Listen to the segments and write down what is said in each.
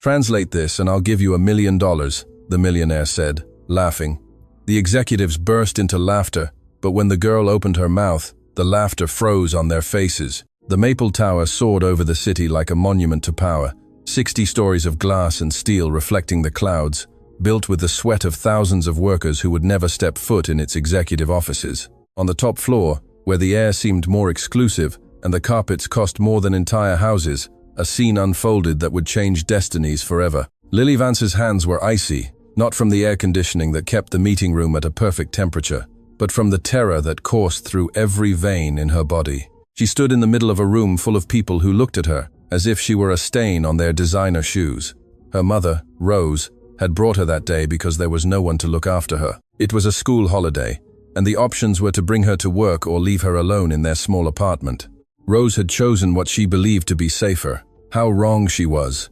Translate this and I'll give you $1 million, the millionaire said, laughing. The executives burst into laughter, but when the girl opened her mouth, the laughter froze on their faces. The Maple Tower soared over the city like a monument to power, 60 stories of glass and steel reflecting the clouds, built with the sweat of thousands of workers who would never step foot in its executive offices. On the top floor, where the air seemed more exclusive and the carpets cost more than entire houses, a scene unfolded that would change destinies forever. Lily Vance's hands were icy, not from the air conditioning that kept the meeting room at a perfect temperature, but from the terror that coursed through every vein in her body. She stood in the middle of a room full of people who looked at her as if she were a stain on their designer shoes. Her mother, Rose, had brought her that day because there was no one to look after her. It was a school holiday, and the options were to bring her to work or leave her alone in their small apartment. Rose had chosen what she believed to be safer. How wrong she was.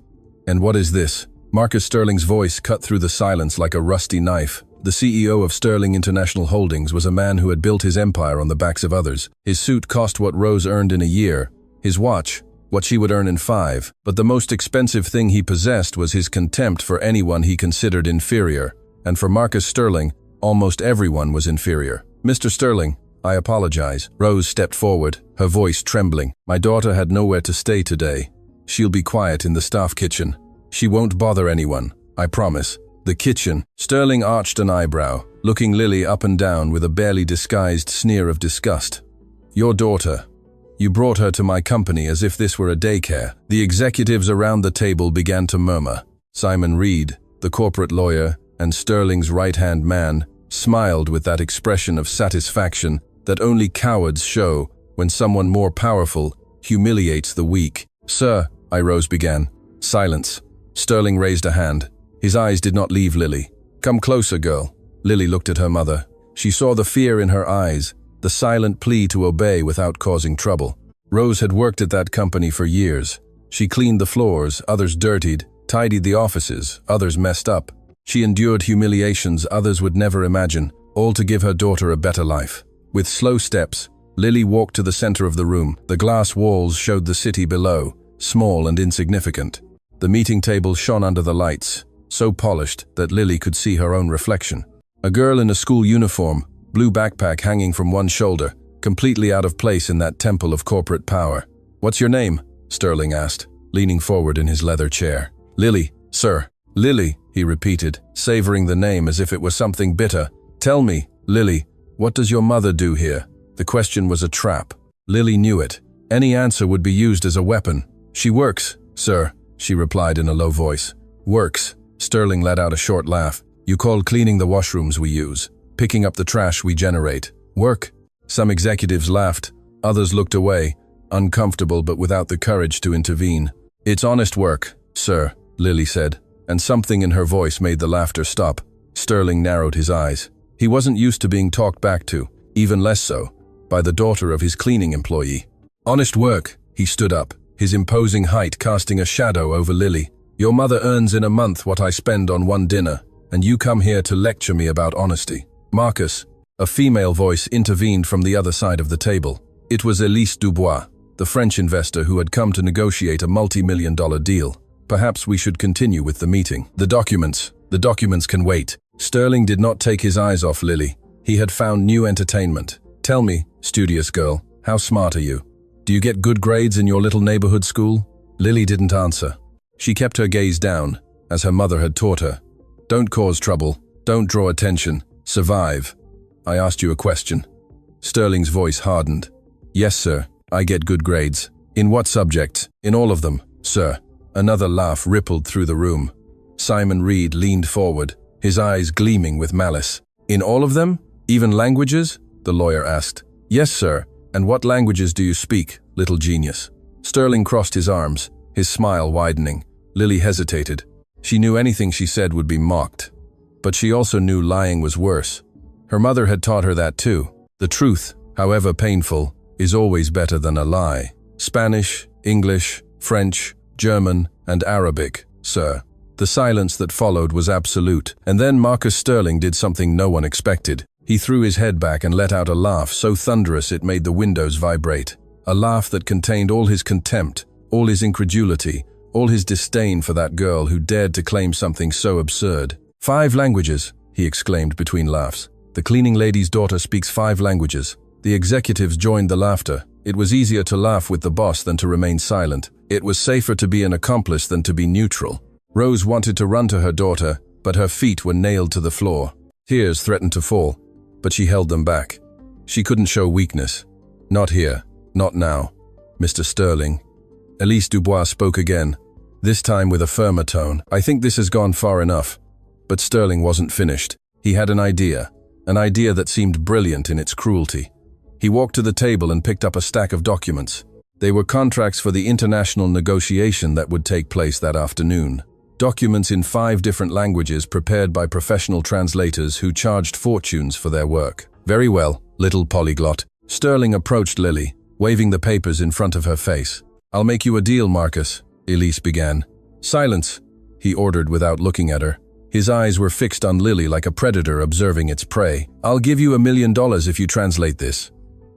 And what is this? Marcus Sterling's voice cut through the silence like a rusty knife. The CEO of Sterling International Holdings was a man who had built his empire on the backs of others. His suit cost what Rose earned in a year, his watch, what she would earn in 5. But the most expensive thing he possessed was his contempt for anyone he considered inferior. And for Marcus Sterling, almost everyone was inferior. Mr. Sterling, I apologize. Rose stepped forward, her voice trembling. My daughter had nowhere to stay today. She'll be quiet in the staff kitchen. She won't bother anyone, I promise. The kitchen. Sterling arched an eyebrow, looking Lily up and down with a barely disguised sneer of disgust. Your daughter. You brought her to my company as if this were a daycare. The executives around the table began to murmur. Simon Reed, the corporate lawyer, and Sterling's right-hand man, smiled with that expression of satisfaction that only cowards show when someone more powerful humiliates the weak. Sir, Rose began. Silence. Sterling raised a hand. His eyes did not leave Lily. Come closer, girl. Lily looked at her mother. She saw the fear in her eyes, the silent plea to obey without causing trouble. Rose had worked at that company for years. She cleaned the floors, others dirtied, tidied the offices, others messed up. She endured humiliations others would never imagine, all to give her daughter a better life. With slow steps, Lily walked to the center of the room. The glass walls showed the city below, small and insignificant. The meeting table shone under the lights, so polished that Lily could see her own reflection. A girl in a school uniform, blue backpack hanging from one shoulder, completely out of place in that temple of corporate power. What's your name? Sterling asked, leaning forward in his leather chair. Lily, sir. Lily, he repeated, savoring the name as if it was something bitter. Tell me, Lily, what does your mother do here? The question was a trap. Lily knew it. Any answer would be used as a weapon. She works, sir, she replied in a low voice. Works. Sterling let out a short laugh. You call cleaning the washrooms we use, picking up the trash we generate. Work? Some executives laughed. Others looked away, uncomfortable but without the courage to intervene. It's honest work, sir, Lily said, and something in her voice made the laughter stop. Sterling narrowed his eyes. He wasn't used to being talked back to, even less so, by the daughter of his cleaning employee. Honest work, he stood up, his imposing height casting a shadow over Lily. Your mother earns in a month what I spend on one dinner, and you come here to lecture me about honesty. Marcus, a female voice intervened from the other side of the table. It was Elise Dubois, the French investor who had come to negotiate a multi-million-dollar deal. Perhaps we should continue with the meeting. The documents can wait. Sterling did not take his eyes off Lily. He had found new entertainment. Tell me, studious girl, how smart are you? Do you get good grades in your little neighborhood school? Lily didn't answer. She kept her gaze down, as her mother had taught her. Don't cause trouble. Don't draw attention. Survive. I asked you a question. Sterling's voice hardened. Yes, sir. I get good grades. In what subjects? In all of them, sir. Another laugh rippled through the room. Simon Reed leaned forward, his eyes gleaming with malice. In all of them? Even languages? The lawyer asked. Yes, sir. And what languages do you speak, little genius? Sterling crossed his arms, his smile widening. Lily hesitated. She knew anything she said would be mocked. But she also knew lying was worse. Her mother had taught her that too. The truth, however painful, is always better than a lie. Spanish, English, French, German, and Arabic, sir. The silence that followed was absolute. And then Marcus Sterling did something no one expected. He threw his head back and let out a laugh so thunderous it made the windows vibrate. A laugh that contained all his contempt, all his incredulity, all his disdain for that girl who dared to claim something so absurd. 5 languages, he exclaimed between laughs. The cleaning lady's daughter speaks 5 languages. The executives joined the laughter. It was easier to laugh with the boss than to remain silent. It was safer to be an accomplice than to be neutral. Rose wanted to run to her daughter, but her feet were nailed to the floor. Tears threatened to fall, but she held them back. She couldn't show weakness. Not here. Not now. Mr. Sterling. Elise Dubois spoke again, this time with a firmer tone. I think this has gone far enough. But Sterling wasn't finished. He had an idea that seemed brilliant in its cruelty. He walked to the table and picked up a stack of documents. They were contracts for the international negotiation that would take place that afternoon. Documents in 5 different languages prepared by professional translators who charged fortunes for their work. Very well, little polyglot. Sterling approached Lily, waving the papers in front of her face. I'll make you a deal, Marcus, Elise began. Silence, he ordered without looking at her. His eyes were fixed on Lily like a predator observing its prey. I'll give you $1 million if you translate this.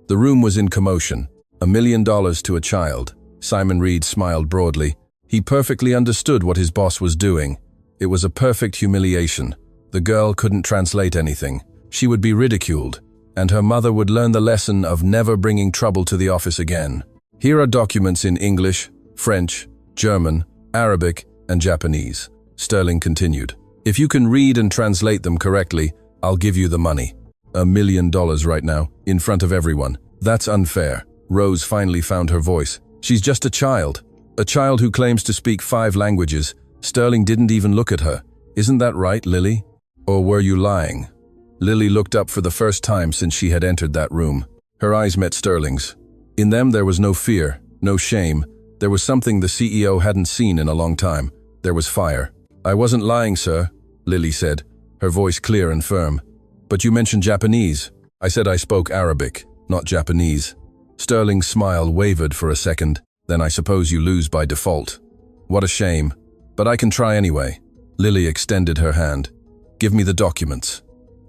The room was in commotion. $1 million to a child. Simon Reed smiled broadly. He perfectly understood what his boss was doing. It was a perfect humiliation. The girl couldn't translate anything. She would be ridiculed, and her mother would learn the lesson of never bringing trouble to the office again. Here are documents in English, French, German, Arabic, and Japanese. Sterling continued. If you can read and translate them correctly, I'll give you the money. $1 million right now, in front of everyone. That's unfair. Rose finally found her voice. She's just a child who claims to speak 5 languages. Sterling didn't even look at her. Isn't that right, Lily? Or were you lying? Lily looked up for the first time since she had entered that room. Her eyes met Sterling's. In them there was no fear, no shame. There was something the CEO hadn't seen in a long time. There was fire. I wasn't lying, sir, Lily said, her voice clear and firm. But you mentioned Japanese. I said I spoke Arabic, not Japanese. Sterling's smile wavered for a second. Then I suppose you lose by default. What a shame. But I can try anyway. Lily extended her hand. Give me the documents.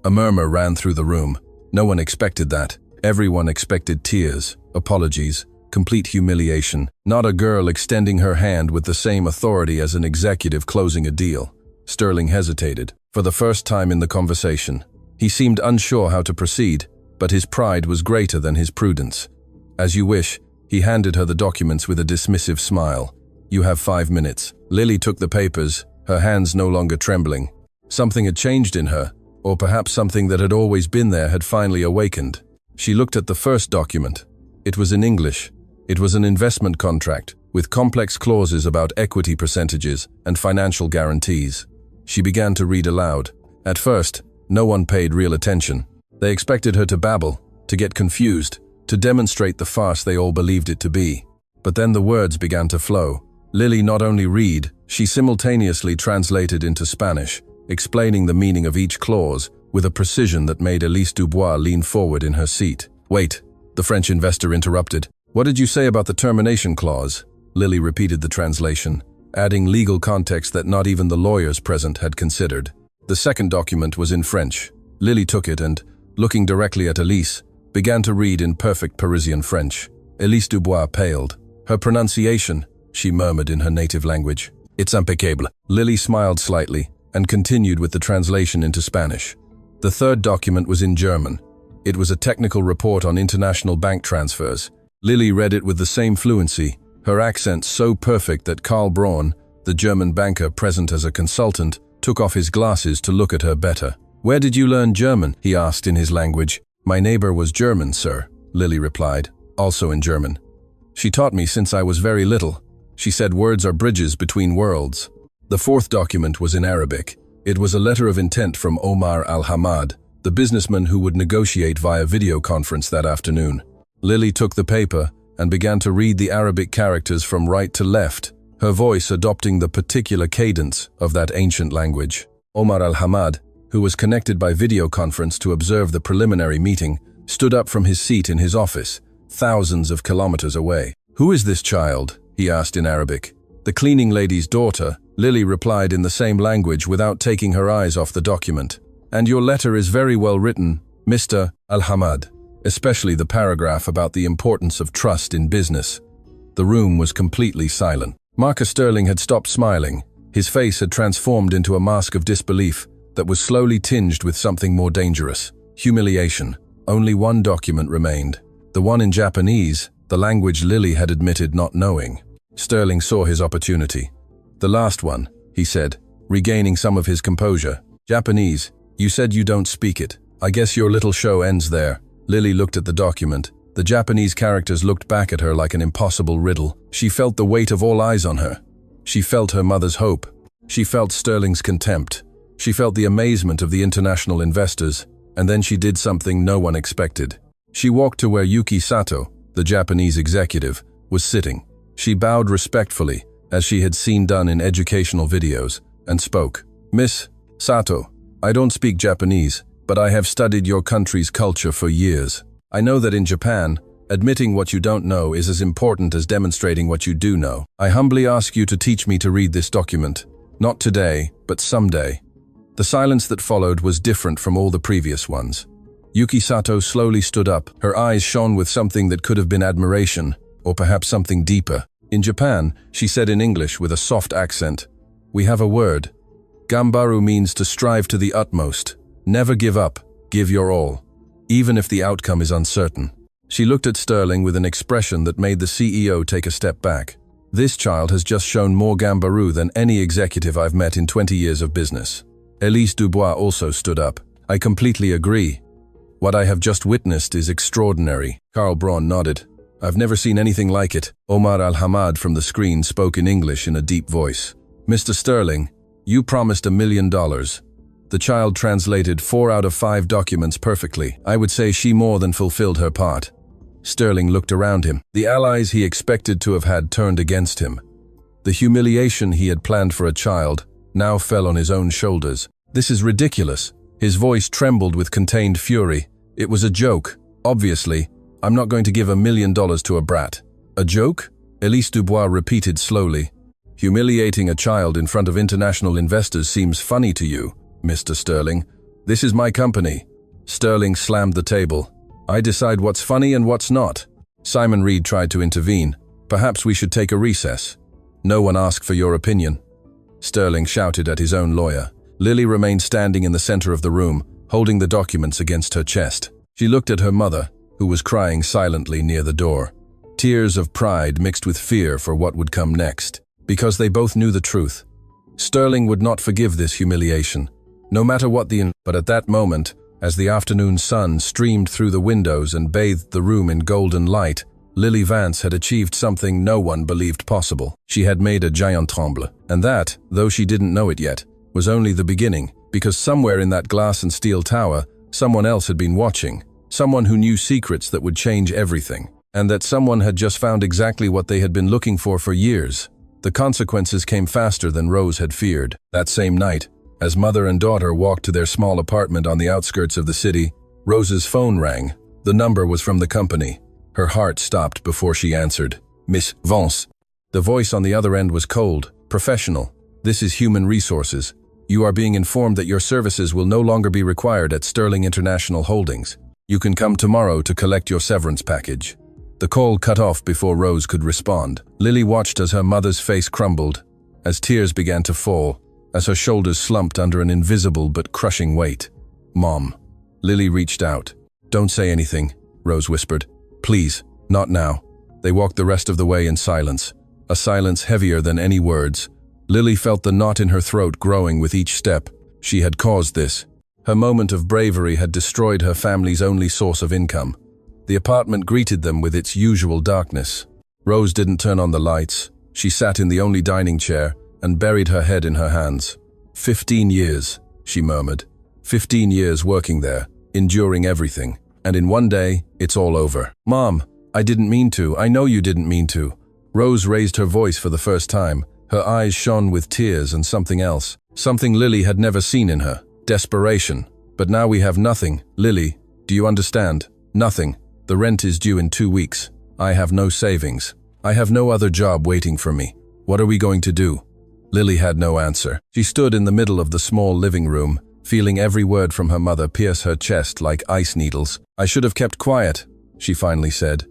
A murmur ran through the room. No one expected that. Everyone expected tears, apologies, complete humiliation. Not a girl extending her hand with the same authority as an executive closing a deal. Sterling hesitated. For the first time in the conversation, he seemed unsure how to proceed, but his pride was greater than his prudence. As you wish, he handed her the documents with a dismissive smile. You have 5 minutes. Lily took the papers, her hands no longer trembling. Something had changed in her, or perhaps something that had always been there had finally awakened. She looked at the first document. It was in English. It was an investment contract, with complex clauses about equity percentages and financial guarantees. She began to read aloud. At first, no one paid real attention. They expected her to babble, to get confused, to demonstrate the farce they all believed it to be. But then the words began to flow. Lily not only read, she simultaneously translated into Spanish, explaining the meaning of each clause with a precision that made Elise Dubois lean forward in her seat. Wait, the French investor interrupted. What did you say about the termination clause? Lily repeated the translation, adding legal context that not even the lawyers present had considered. The second document was in French. Lily took it and, looking directly at Elise, began to read in perfect Parisian French. Elise Dubois paled. Her pronunciation, she murmured in her native language. It's impeccable. Lily smiled slightly and continued with the translation into Spanish. The third document was in German. It was a technical report on international bank transfers. Lily read it with the same fluency, her accent so perfect that Karl Braun, the German banker present as a consultant, took off his glasses to look at her better. Where did you learn German? He asked in his language. My neighbor was German, sir, Lily replied, also in German. She taught me since I was very little. She said words are bridges between worlds. The fourth document was in Arabic. It was a letter of intent from Omar Al-Hamad, the businessman who would negotiate via video conference that afternoon. Lily took the paper and began to read the Arabic characters from right to left, her voice adopting the particular cadence of that ancient language. Omar Al-Hamad, who was connected by video conference to observe the preliminary meeting, stood up from his seat in his office, thousands of kilometers away. Who is this child? He asked in Arabic. The cleaning lady's daughter, Lily replied in the same language without taking her eyes off the document. And your letter is very well written, Mr. Al-Hamad, especially the paragraph about the importance of trust in business. The room was completely silent. Marcus Sterling had stopped smiling. His face had transformed into a mask of disbelief that was slowly tinged with something more dangerous: humiliation. Only one document remained. The one in Japanese, the language Lily had admitted not knowing. Sterling saw his opportunity. "The last one," he said, regaining some of his composure. "Japanese. You said you don't speak it. I guess your little show ends there." Lily looked at the document. The Japanese characters looked back at her like an impossible riddle. She felt the weight of all eyes on her. She felt her mother's hope. She felt Sterling's contempt. She felt the amazement of the international investors, and then she did something no one expected. She walked to where Yuki Sato, the Japanese executive, was sitting. She bowed respectfully, as she had seen done in educational videos, and spoke. "Miss Sato, I don't speak Japanese, but I have studied your country's culture for years. I know that in Japan, admitting what you don't know is as important as demonstrating what you do know. I humbly ask you to teach me to read this document. Not today, but someday." The silence that followed was different from all the previous ones. Yuki Sato slowly stood up. Her eyes shone with something that could have been admiration, or perhaps something deeper. In Japan, she said in English with a soft accent, "We have a word. Gambaru means to strive to the utmost. Never give up, give your all, even if the outcome is uncertain." She looked at Sterling with an expression that made the CEO take a step back. "This child has just shown more Gambaru than any executive I've met in 20 years of business." Elise Dubois also stood up. "I completely agree. What I have just witnessed is extraordinary." Karl Braun nodded. "I've never seen anything like it." Omar Al-Hamad from the screen spoke in English in a deep voice. "Mr. Sterling, you promised $1 million. The child translated 4 out of 5 documents perfectly. I would say she more than fulfilled her part." Sterling looked around him. The allies he expected to have had turned against him. The humiliation he had planned for a child now fell on his own shoulders. "This is ridiculous." His voice trembled with contained fury. "It was a joke. Obviously, I'm not going to give $1 million to a brat." "A joke?" Elise Dubois repeated slowly. "Humiliating a child in front of international investors seems funny to you, Mr. Sterling. This is my company." Sterling slammed the table. "I decide what's funny and what's not." Simon Reed tried to intervene. "Perhaps we should take a recess." "No one asked for your opinion." Sterling shouted at his own lawyer. Lily remained standing in the center of the room, holding the documents against her chest. She looked at her mother, who was crying silently near the door. Tears of pride mixed with fear for what would come next, because they both knew the truth. Sterling would not forgive this humiliation, no matter what But at that moment, as the afternoon sun streamed through the windows and bathed the room in golden light, Lily Vance had achieved something no one believed possible. She had made a giant tremble, and that, though she didn't know it yet, was only the beginning, because somewhere in that glass and steel tower, someone else had been watching, someone who knew secrets that would change everything, and that someone had just found exactly what they had been looking for years. The consequences came faster than Rose had feared. That same night, as mother and daughter walked to their small apartment on the outskirts of the city, Rose's phone rang. The number was from the company. Her heart stopped before she answered. "Miss Vance." The voice on the other end was cold, professional. "This is Human Resources. You are being informed that your services will no longer be required at Sterling International Holdings. You can come tomorrow to collect your severance package." The call cut off before Rose could respond. Lily watched as her mother's face crumbled, as tears began to fall, as her shoulders slumped under an invisible but crushing weight. "Mom." Lily reached out. "Don't say anything," Rose whispered. "Please, not now." They walked the rest of the way in silence, a silence heavier than any words. Lily felt the knot in her throat growing with each step. She had caused this. Her moment of bravery had destroyed her family's only source of income. The apartment greeted them with its usual darkness. Rose didn't turn on the lights. She sat in the only dining chair and buried her head in her hands. 15 years, she murmured. 15 years working there, enduring everything. And in one day, it's all over. "Mom, I didn't mean to. I know you didn't mean to." Rose raised her voice for the first time. Her eyes shone with tears and something else. Something Lily had never seen in her. Desperation. "But now we have nothing. Lily, do you understand? Nothing. The rent is due in 2 weeks. I have no savings. I have no other job waiting for me. What are we going to do?" Lily had no answer. She stood in the middle of the small living room, feeling every word from her mother pierce her chest like ice needles. "I should have kept quiet," she finally said.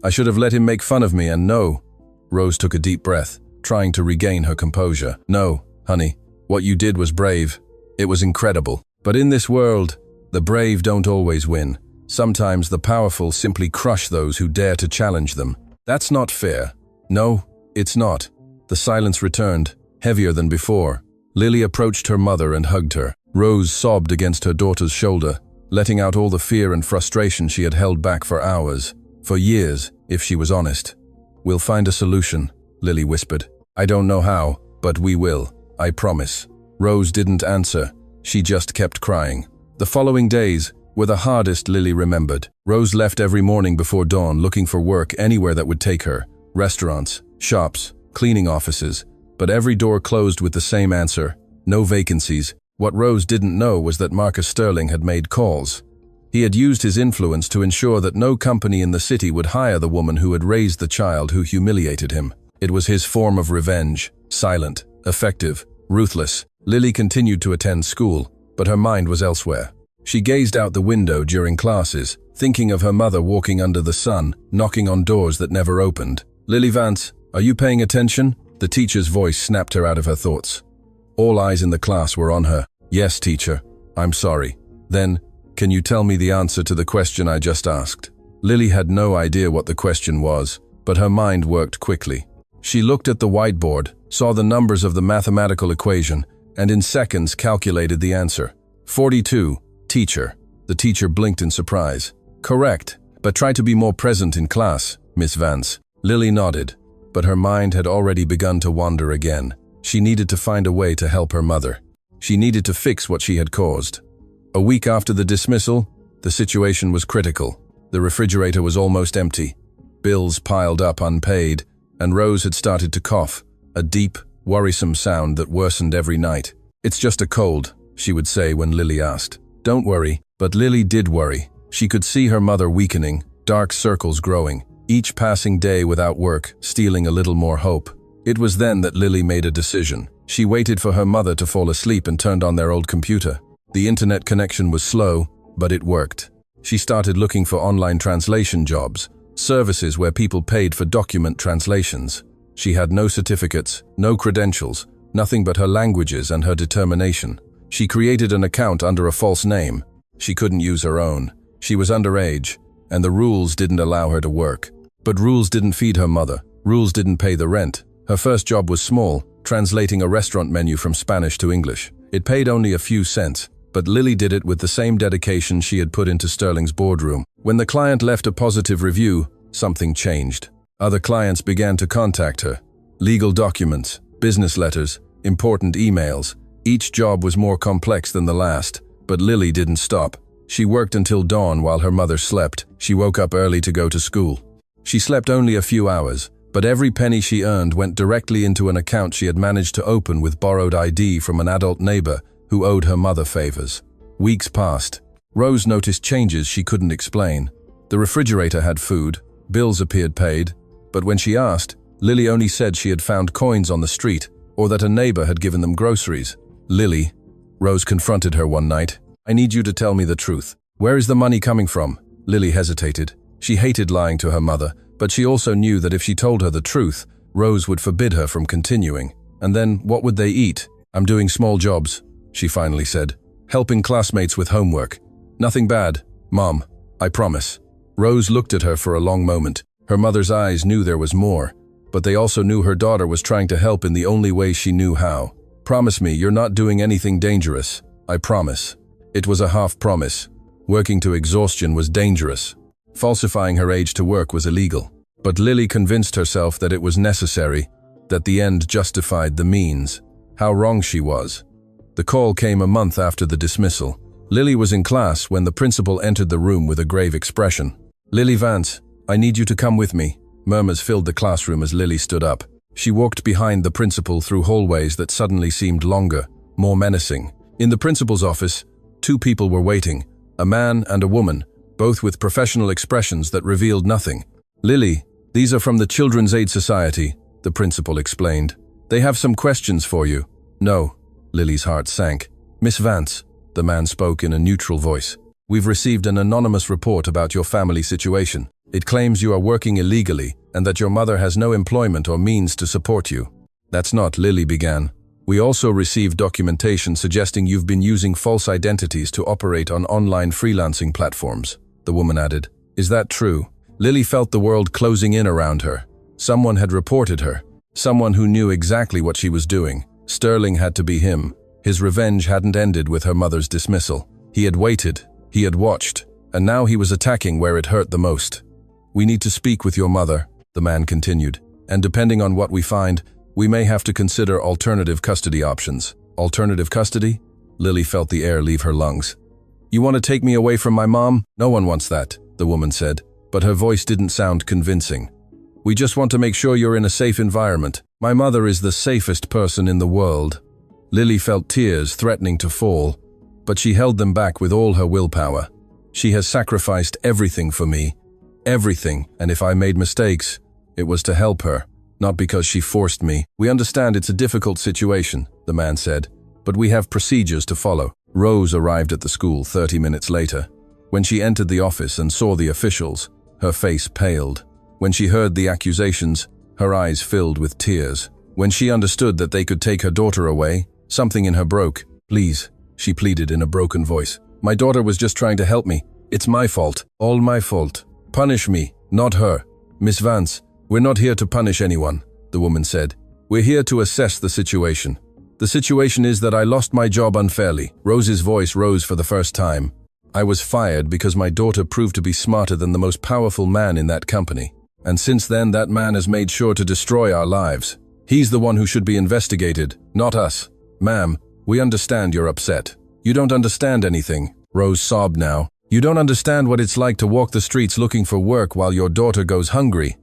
"I should have let him make fun of me and no." Rose took a deep breath, trying to regain her composure. "No, honey, what you did was brave. It was incredible. But in this world, the brave don't always win. Sometimes the powerful simply crush those who dare to challenge them. That's not fair." "No, it's not." The silence returned, heavier than before. Lily approached her mother and hugged her. Rose sobbed against her daughter's shoulder, letting out all the fear and frustration she had held back for hours, for years, if she was honest. "We'll find a solution," Lily whispered. "I don't know how, but we will. I promise." Rose didn't answer. She just kept crying. The following days were the hardest Lily remembered. Rose left every morning before dawn looking for work anywhere that would take her. Restaurants, shops, cleaning offices. But every door closed with the same answer: no vacancies. What Rose didn't know was that Marcus Sterling had made calls. He had used his influence to ensure that no company in the city would hire the woman who had raised the child who humiliated him. It was his form of revenge, silent, effective, ruthless. Lily continued to attend school, but her mind was elsewhere. She gazed out the window during classes, thinking of her mother walking under the sun, knocking on doors that never opened. "Lily Vance, are you paying attention?" The teacher's voice snapped her out of her thoughts. All eyes in the class were on her. "Yes, teacher. I'm sorry." "Then, can you tell me the answer to the question I just asked?" Lily had no idea what the question was, but her mind worked quickly. She looked at the whiteboard, saw the numbers of the mathematical equation, and in seconds calculated the answer. 42, teacher. The teacher blinked in surprise. "Correct, but try to be more present in class, Miss Vance." Lily nodded, but her mind had already begun to wander again. She needed to find a way to help her mother. She needed to fix what she had caused. A week after the dismissal, the situation was critical. The refrigerator was almost empty. Bills piled up unpaid, and Rose had started to cough, a deep, worrisome sound that worsened every night. "It's just a cold," she would say when Lily asked. "Don't worry." But Lily did worry. She could see her mother weakening, dark circles growing, each passing day without work, stealing a little more hope. It was then that Lily made a decision. She waited for her mother to fall asleep and turned on their old computer. The internet connection was slow, but it worked. She started looking for online translation jobs, services where people paid for document translations. She had no certificates, no credentials, nothing but her languages and her determination. She created an account under a false name. She couldn't use her own. She was underage, and the rules didn't allow her to work. But rules didn't feed her mother. Rules didn't pay the rent. Her first job was small, translating a restaurant menu from Spanish to English. It paid only a few cents, but Lily did it with the same dedication she had put into Sterling's boardroom. When the client left a positive review, something changed. Other clients began to contact her. Legal documents, business letters, important emails. Each job was more complex than the last, but Lily didn't stop. She worked until dawn while her mother slept. She woke up early to go to school. She slept only a few hours, but every penny she earned went directly into an account she had managed to open with borrowed ID from an adult neighbor who owed her mother favors. Weeks passed. Rose noticed changes she couldn't explain. The refrigerator had food, bills appeared paid, but when she asked, Lily only said she had found coins on the street or that a neighbor had given them groceries. "Lily," Rose confronted her one night, "I need you to tell me the truth. Where is the money coming from?" Lily hesitated. She hated lying to her mother, but she also knew that if she told her the truth, Rose would forbid her from continuing. And then, what would they eat? "I'm doing small jobs," she finally said. "Helping classmates with homework. Nothing bad, Mom, I promise." Rose looked at her for a long moment. Her mother's eyes knew there was more, but they also knew her daughter was trying to help in the only way she knew how. "Promise me you're not doing anything dangerous. I promise." It was a half promise. Working to exhaustion was dangerous. Falsifying her age to work was illegal. But Lily convinced herself that it was necessary, that the end justified the means. How wrong she was. The call came a month after the dismissal. Lily was in class when the principal entered the room with a grave expression. "Lily Vance, I need you to come with me." Murmurs filled the classroom as Lily stood up. She walked behind the principal through hallways that suddenly seemed longer, more menacing. In the principal's office, two people were waiting, a man and a woman, both with professional expressions that revealed nothing. "Lily, these are from the Children's Aid Society," the principal explained. "They have some questions for you." "No," Lily's heart sank. "Miss Vance," the man spoke in a neutral voice, "we've received an anonymous report about your family situation. It claims you are working illegally and that your mother has no employment or means to support you." That's not, Lily began. We also received documentation suggesting you've been using false identities to operate on online freelancing platforms, the woman added. Is that true? Lily felt the world closing in around her. Someone had reported her. Someone who knew exactly what she was doing. Sterling had to be him. His revenge hadn't ended with her mother's dismissal. He had waited. He had watched. And now he was attacking where it hurt the most. We need to speak with your mother, the man continued. And depending on what we find, we may have to consider alternative custody options. Alternative custody? Lily felt the air leave her lungs. You want to take me away from my mom? No one wants that, the woman said, but her voice didn't sound convincing. We just want to make sure you're in a safe environment. My mother is the safest person in the world. Lily felt tears threatening to fall, but she held them back with all her willpower. She has sacrificed everything for me. Everything, and if I made mistakes, it was to help her, not because she forced me. We understand it's a difficult situation, the man said, but we have procedures to follow. Rose arrived at the school 30 minutes later. When she entered the office and saw the officials, her face paled. When she heard the accusations, her eyes filled with tears. When she understood that they could take her daughter away, something in her broke. Please, she pleaded in a broken voice. My daughter was just trying to help me. It's my fault. All my fault. Punish me, not her. Miss Vance, we're not here to punish anyone, the woman said. We're here to assess the situation. The situation is that I lost my job unfairly. Rose's voice rose for the first time. I was fired because my daughter proved to be smarter than the most powerful man in that company. And since then, that man has made sure to destroy our lives. He's the one who should be investigated, not us. Ma'am, we understand you're upset. You don't understand anything. Rose sobbed now. You don't understand what it's like to walk the streets looking for work while your daughter goes hungry.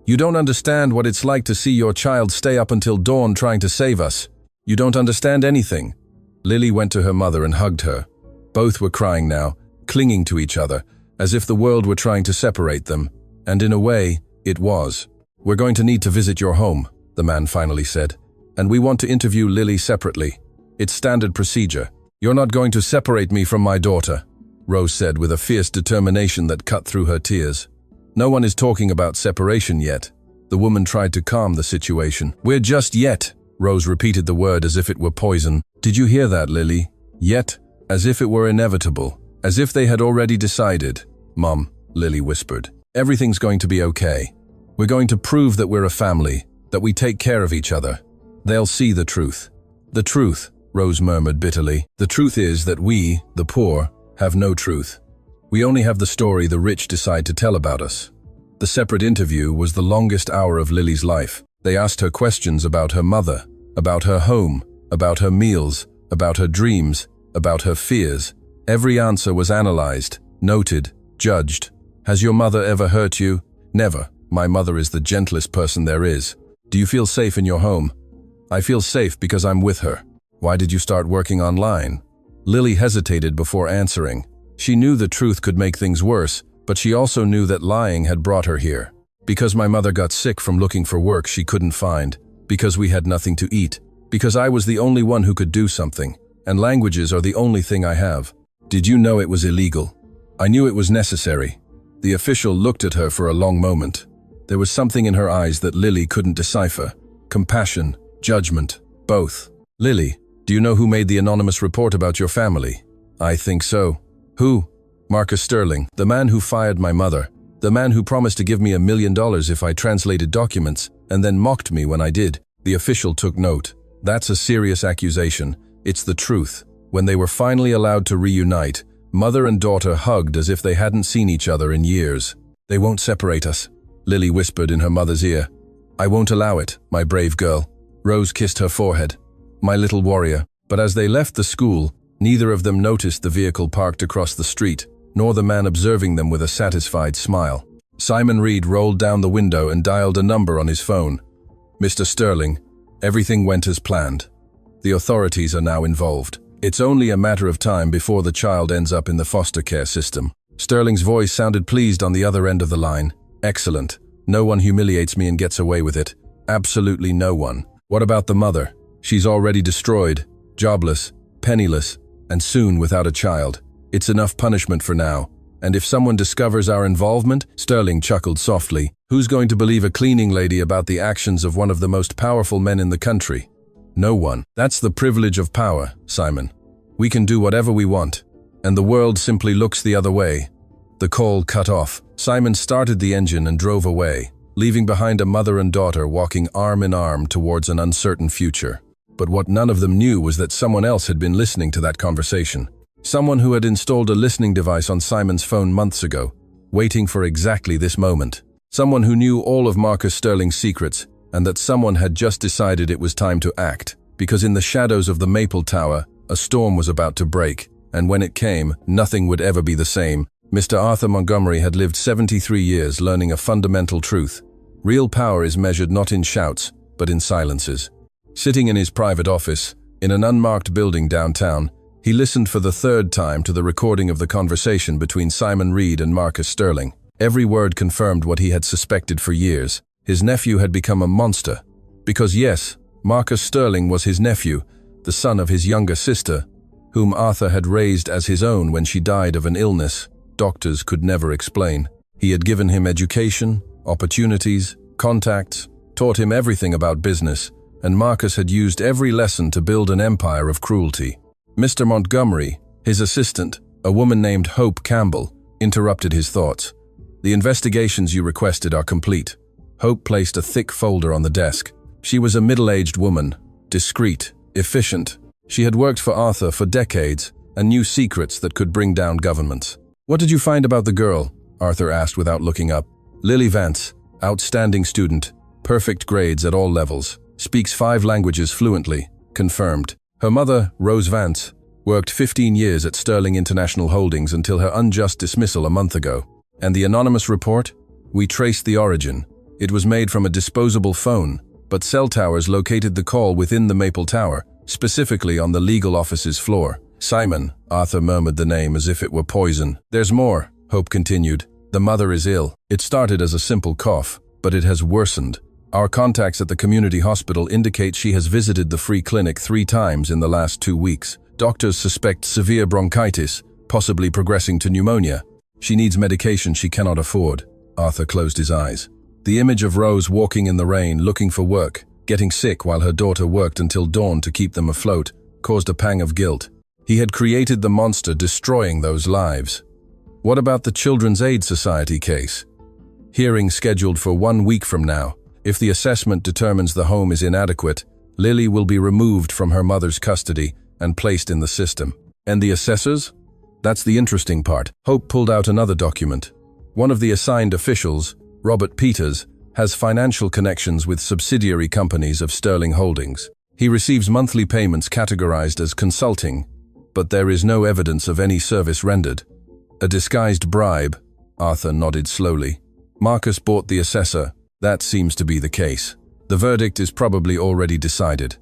You don't understand what it's like to see your child stay up until dawn trying to save us. You don't understand anything. Lily went to her mother and hugged her. Both were crying now, clinging to each other, as if the world were trying to separate them. And in a way, it was. We're going to need to visit your home, the man finally said. And we want to interview Lily separately. It's standard procedure. You're not going to separate me from my daughter, Rose said with a fierce determination that cut through her tears. No one is talking about separation yet. The woman tried to calm the situation. We're just yet. Rose repeated the word as if it were poison. Did you hear that, Lily? Yet, as if it were inevitable. As if they had already decided. Mom, Lily whispered. Everything's going to be okay. We're going to prove that we're a family, that we take care of each other. They'll see the truth. The truth, Rose murmured bitterly. The truth is that we, the poor, have no truth. We only have the story the rich decide to tell about us. The separate interview was the longest hour of Lily's life. They asked her questions about her mother, about her home, about her meals, about her dreams, about her fears. Every answer was analyzed, noted, judged. Has your mother ever hurt you? Never. My mother is the gentlest person there is. Do you feel safe in your home? I feel safe because I'm with her. Why did you start working online? Lily hesitated before answering. She knew the truth could make things worse, but she also knew that lying had brought her here. Because my mother got sick from looking for work she couldn't find. Because we had nothing to eat. Because I was the only one who could do something. And languages are the only thing I have. Did you know it was illegal? I knew it was necessary. The official looked at her for a long moment. There was something in her eyes that Lily couldn't decipher. Compassion, judgment, both. Lily, do you know who made the anonymous report about your family? I think so. Who? Marcus Sterling, the man who fired my mother. The man who promised to give me $1 million if I translated documents, and then mocked me when I did. The official took note. That's a serious accusation. It's the truth. When they were finally allowed to reunite, mother and daughter hugged as if they hadn't seen each other in years. They won't separate us, Lily whispered in her mother's ear. I won't allow it, my brave girl. Rose kissed her forehead. My little warrior. But as they left the school, neither of them noticed the vehicle parked across the street, nor the man observing them with a satisfied smile. Simon Reed rolled down the window and dialed a number on his phone. Mr. Sterling, everything went as planned. The authorities are now involved. It's only a matter of time before the child ends up in the foster care system. Sterling's voice sounded pleased on the other end of the line. Excellent. No one humiliates me and gets away with it. Absolutely no one. What about the mother? She's already destroyed, jobless, penniless, and soon without a child. It's enough punishment for now. And if someone discovers our involvement, Sterling chuckled softly, who's going to believe a cleaning lady about the actions of one of the most powerful men in the country? No one. That's the privilege of power, Simon. We can do whatever we want, and the world simply looks the other way. The call cut off. Simon started the engine and drove away, leaving behind a mother and daughter walking arm in arm towards an uncertain future. But what none of them knew was that someone else had been listening to that conversation. Someone who had installed a listening device on Simon's phone months ago, waiting for exactly this moment. Someone who knew all of Marcus Sterling's secrets, and that someone had just decided it was time to act, because in the shadows of the Maple Tower, a storm was about to break, and when it came, nothing would ever be the same. Mr. Arthur Montgomery had lived 73 years learning a fundamental truth. Real power is measured not in shouts, but in silences. Sitting in his private office, in an unmarked building downtown, he listened for the third time to the recording of the conversation between Simon Reed and Marcus Sterling. Every word confirmed what he had suspected for years. His nephew had become a monster. Because yes, Marcus Sterling was his nephew, the son of his younger sister, whom Arthur had raised as his own when she died of an illness doctors could never explain. He had given him education, opportunities, contacts, taught him everything about business, and Marcus had used every lesson to build an empire of cruelty. Mr. Montgomery, his assistant, a woman named Hope Campbell, interrupted his thoughts. The investigations you requested are complete. Hope placed a thick folder on the desk. She was a middle-aged woman, discreet, efficient. She had worked for Arthur for decades and knew secrets that could bring down governments. What did you find about the girl? Arthur asked without looking up. Lily Vance, outstanding student, perfect grades at all levels, speaks 5 languages fluently, confirmed. Her mother, Rose Vance, worked 15 years at Sterling International Holdings until her unjust dismissal a month ago. And the anonymous report? We traced the origin. It was made from a disposable phone, but cell towers located the call within the Maple Tower, specifically on the legal office's floor. Simon, Arthur murmured the name as if it were poison. There's more, Hope continued. The mother is ill. It started as a simple cough, but it has worsened. Our contacts at the community hospital indicate she has visited the free clinic 3 times in the last 2 weeks. Doctors suspect severe bronchitis, possibly progressing to pneumonia. She needs medication she cannot afford. Arthur closed his eyes. The image of Rose walking in the rain, looking for work, getting sick while her daughter worked until dawn to keep them afloat, caused a pang of guilt. He had created the monster, destroying those lives. What about the Children's Aid Society case? Hearing scheduled for 1 week from now. If the assessment determines the home is inadequate, Lily will be removed from her mother's custody and placed in the system. And the assessors? That's the interesting part. Hope pulled out another document. One of the assigned officials, Robert Peters, has financial connections with subsidiary companies of Sterling Holdings. He receives monthly payments categorized as consulting, but there is no evidence of any service rendered. A disguised bribe, Arthur nodded slowly. Marcus bought the assessor. That seems to be the case. The verdict is probably already decided.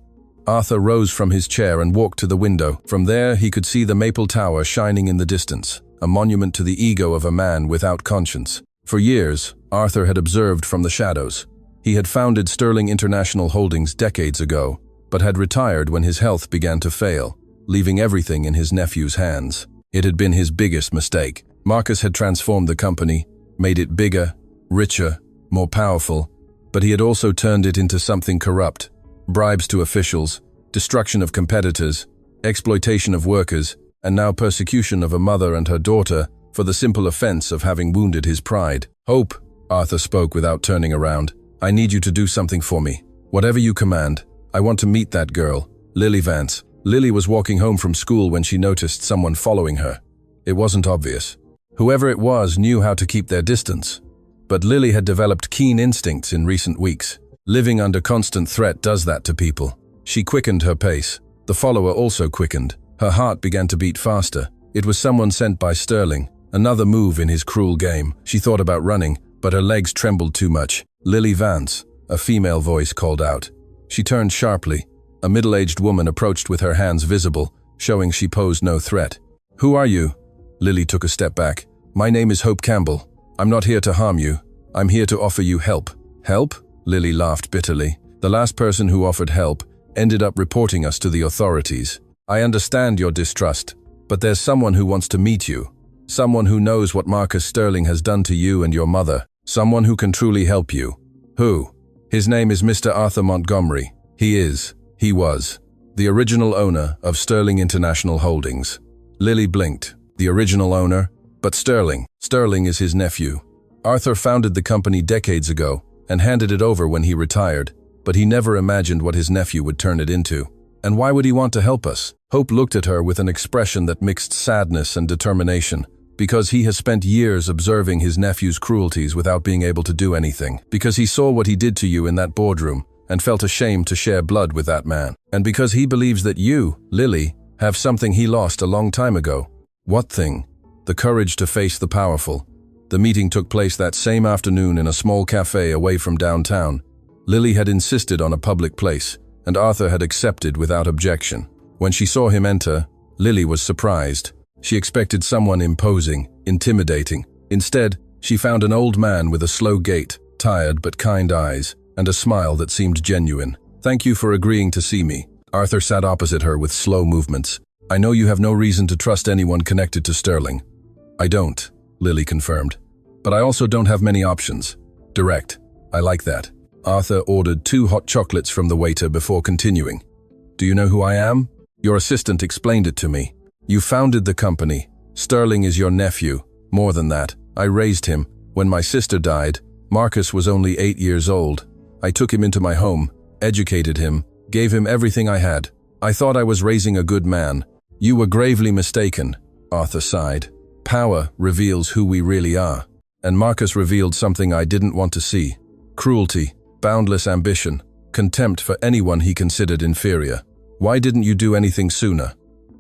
Arthur rose from his chair and walked to the window. From there, he could see the Maple Tower shining in the distance, a monument to the ego of a man without conscience. For years, Arthur had observed from the shadows. He had founded Sterling International Holdings decades ago, but had retired when his health began to fail, leaving everything in his nephew's hands. It had been his biggest mistake. Marcus had transformed the company, made it bigger, richer, more powerful, but he had also turned it into something corrupt. Bribes to officials, destruction of competitors, exploitation of workers, and now persecution of a mother and her daughter for the simple offense of having wounded his pride. Hope, Arthur spoke without turning around. I need you to do something for me. Whatever you command. I want to meet that girl, Lily Vance. Lily was walking home from school when she noticed someone following her. It wasn't obvious. Whoever it was knew how to keep their distance. But Lily had developed keen instincts in recent weeks. Living under constant threat does that to people. She quickened her pace. The follower also quickened. Her heart began to beat faster. It was someone sent by Sterling. Another move in his cruel game. She thought about running, but her legs trembled too much. Lily Vance, a female voice called out. She turned sharply. A middle-aged woman approached with her hands visible, showing she posed no threat. Who are you? Lily took a step back. My name is Hope Campbell. I'm not here to harm you. I'm here to offer you help. Help? Lily laughed bitterly. The last person who offered help ended up reporting us to the authorities. I understand your distrust, but there's someone who wants to meet you. Someone who knows what Marcus Sterling has done to you and your mother. Someone who can truly help you. Who? His name is Mr. Arthur Montgomery. He was, the original owner of Sterling International Holdings. Lily blinked. The original owner? But Sterling is his nephew. Arthur founded the company decades ago and handed it over when he retired, but he never imagined what his nephew would turn it into. And why would he want to help us? Hope looked at her with an expression that mixed sadness and determination. Because he has spent years observing his nephew's cruelties without being able to do anything. Because he saw what he did to you in that boardroom and felt ashamed to share blood with that man. And because he believes that you, Lily, have something he lost a long time ago. What thing? The courage to face the powerful. The meeting took place that same afternoon in a small cafe away from downtown. Lily had insisted on a public place, and Arthur had accepted without objection. When she saw him enter, Lily was surprised. She expected someone imposing, intimidating. Instead, she found an old man with a slow gait, tired but kind eyes, and a smile that seemed genuine. "Thank you for agreeing to see me." Arthur sat opposite her with slow movements. "I know you have no reason to trust anyone connected to Sterling." "I don't," Lily confirmed. "But I also don't have many options. Direct. I like that." Arthur ordered 2 hot chocolates from the waiter before continuing. "Do you know who I am? Your assistant explained it to me. You founded the company. Sterling is your nephew. More than that, I raised him. When my sister died, Marcus was only 8 years old. I took him into my home, educated him, gave him everything I had. I thought I was raising a good man. You were gravely mistaken," Arthur sighed. "Power reveals who we really are. And Marcus revealed something I didn't want to see. Cruelty, boundless ambition, contempt for anyone he considered inferior. Why didn't you do anything sooner?"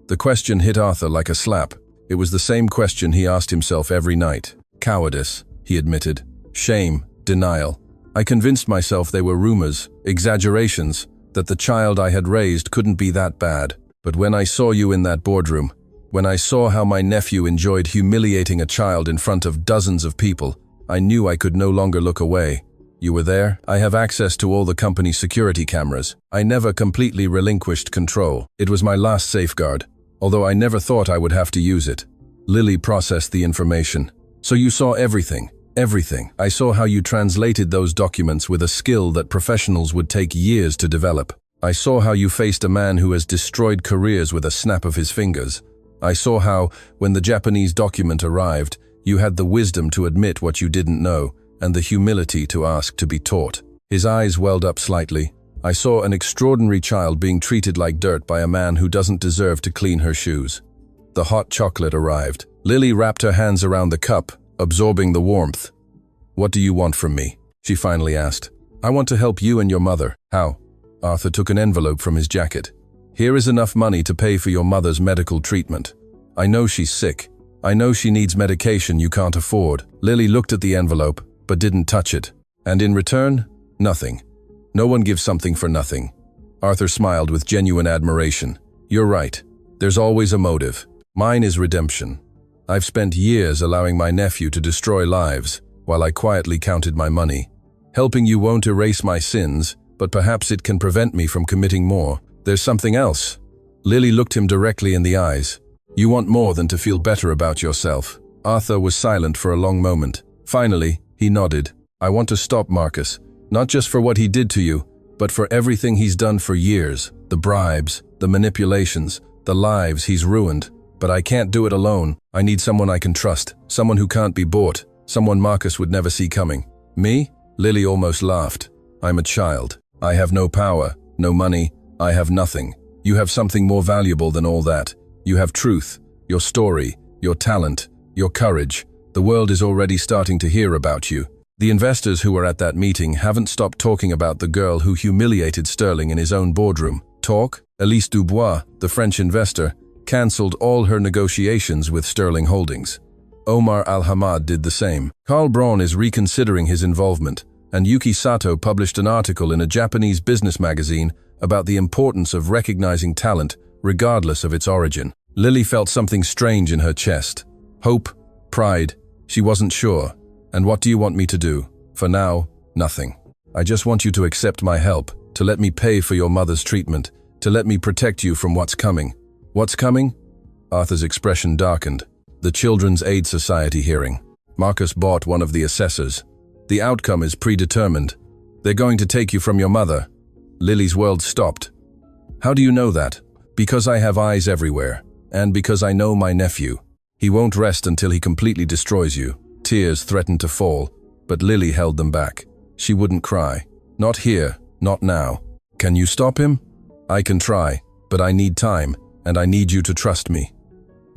The question hit Arthur like a slap. It was the same question he asked himself every night. "Cowardice," he admitted. "Shame, denial. I convinced myself they were rumors, exaggerations, that the child I had raised couldn't be that bad. But when I saw you in that boardroom, when I saw how my nephew enjoyed humiliating a child in front of dozens of people, I knew I could no longer look away. You were there. I have access to all the company's security cameras. I never completely relinquished control. It was my last safeguard, although I never thought I would have to use it." Lily processed the information. "So you saw everything. Everything. I saw how you translated those documents with a skill that professionals would take years to develop. I saw how you faced a man who has destroyed careers with a snap of his fingers. I saw how, when the Japanese document arrived, you had the wisdom to admit what you didn't know, and the humility to ask to be taught." His eyes welled up slightly. "I saw an extraordinary child being treated like dirt by a man who doesn't deserve to clean her shoes." The hot chocolate arrived. Lily wrapped her hands around the cup, absorbing the warmth. "What do you want from me?" she finally asked. "I want to help you and your mother." "How?" Arthur took an envelope from his jacket. "Here is enough money to pay for your mother's medical treatment. I know she's sick. I know she needs medication you can't afford." Lily looked at the envelope, but didn't touch it. "And in return, nothing. No one gives something for nothing." Arthur smiled with genuine admiration. "You're right. There's always a motive. Mine is redemption. I've spent years allowing my nephew to destroy lives, while I quietly counted my money. Helping you won't erase my sins, but perhaps it can prevent me from committing more. There's something else." Lily looked him directly in the eyes. "You want more than to feel better about yourself." Arthur was silent for a long moment. Finally, he nodded. "I want to stop Marcus, not just for what he did to you, but for everything he's done for years. The bribes, the manipulations, the lives he's ruined. But I can't do it alone. I need someone I can trust, someone who can't be bought, someone Marcus would never see coming." "Me?" Lily almost laughed. "I'm a child. I have no power, no money. I have nothing. You have something more valuable than all that. You have truth, your story, your talent, your courage. The world is already starting to hear about you." The investors who were at that meeting haven't stopped talking about the girl who humiliated Sterling in his own boardroom. Talk? Elise Dubois, the French investor, cancelled all her negotiations with Sterling Holdings. Omar Al-Hamad did the same. Karl Braun is reconsidering his involvement, and Yuki Sato published an article in a Japanese business magazine about the importance of recognizing talent regardless of its origin. Lily felt something strange in her chest. Hope, pride. She wasn't sure. "And what do you want me to do?" "For now, nothing. I just want you to accept my help, to let me pay for your mother's treatment, to let me protect you from what's coming." "What's coming?" Arthur's expression darkened. The Children's Aid Society hearing. Marcus bought one of the assessors. The outcome is predetermined. They're going to take you from your mother. Lily's world stopped. How do you know that? Because I have eyes everywhere, and because I know my nephew. He won't rest until he completely destroys you. Tears threatened to fall, but Lily held them back. She wouldn't cry. Not here, not now. Can you stop him? I can try, but I need time, and I need you to trust me.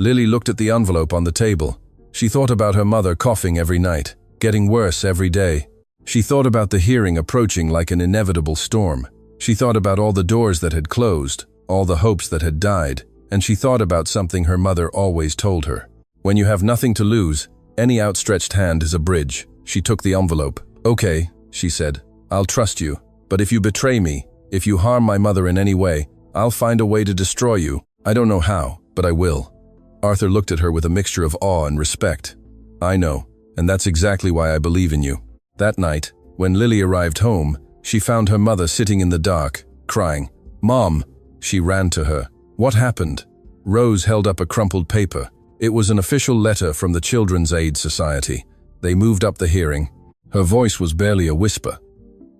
Lily looked at the envelope on the table. She thought about her mother coughing every night, getting worse every day. She thought about the hearing approaching like an inevitable storm. She thought about all the doors that had closed, all the hopes that had died, and she thought about something her mother always told her. When you have nothing to lose, any outstretched hand is a bridge. She took the envelope. Okay, she said, I'll trust you, but if you betray me, if you harm my mother in any way, I'll find a way to destroy you. I don't know how, but I will. Arthur looked at her with a mixture of awe and respect. I know, and that's exactly why I believe in you. That night, when Lily arrived home, she found her mother sitting in the dark, crying. Mom! She ran to her. What happened? Rose held up a crumpled paper. It was an official letter from the Children's Aid Society. They moved up the hearing. Her voice was barely a whisper.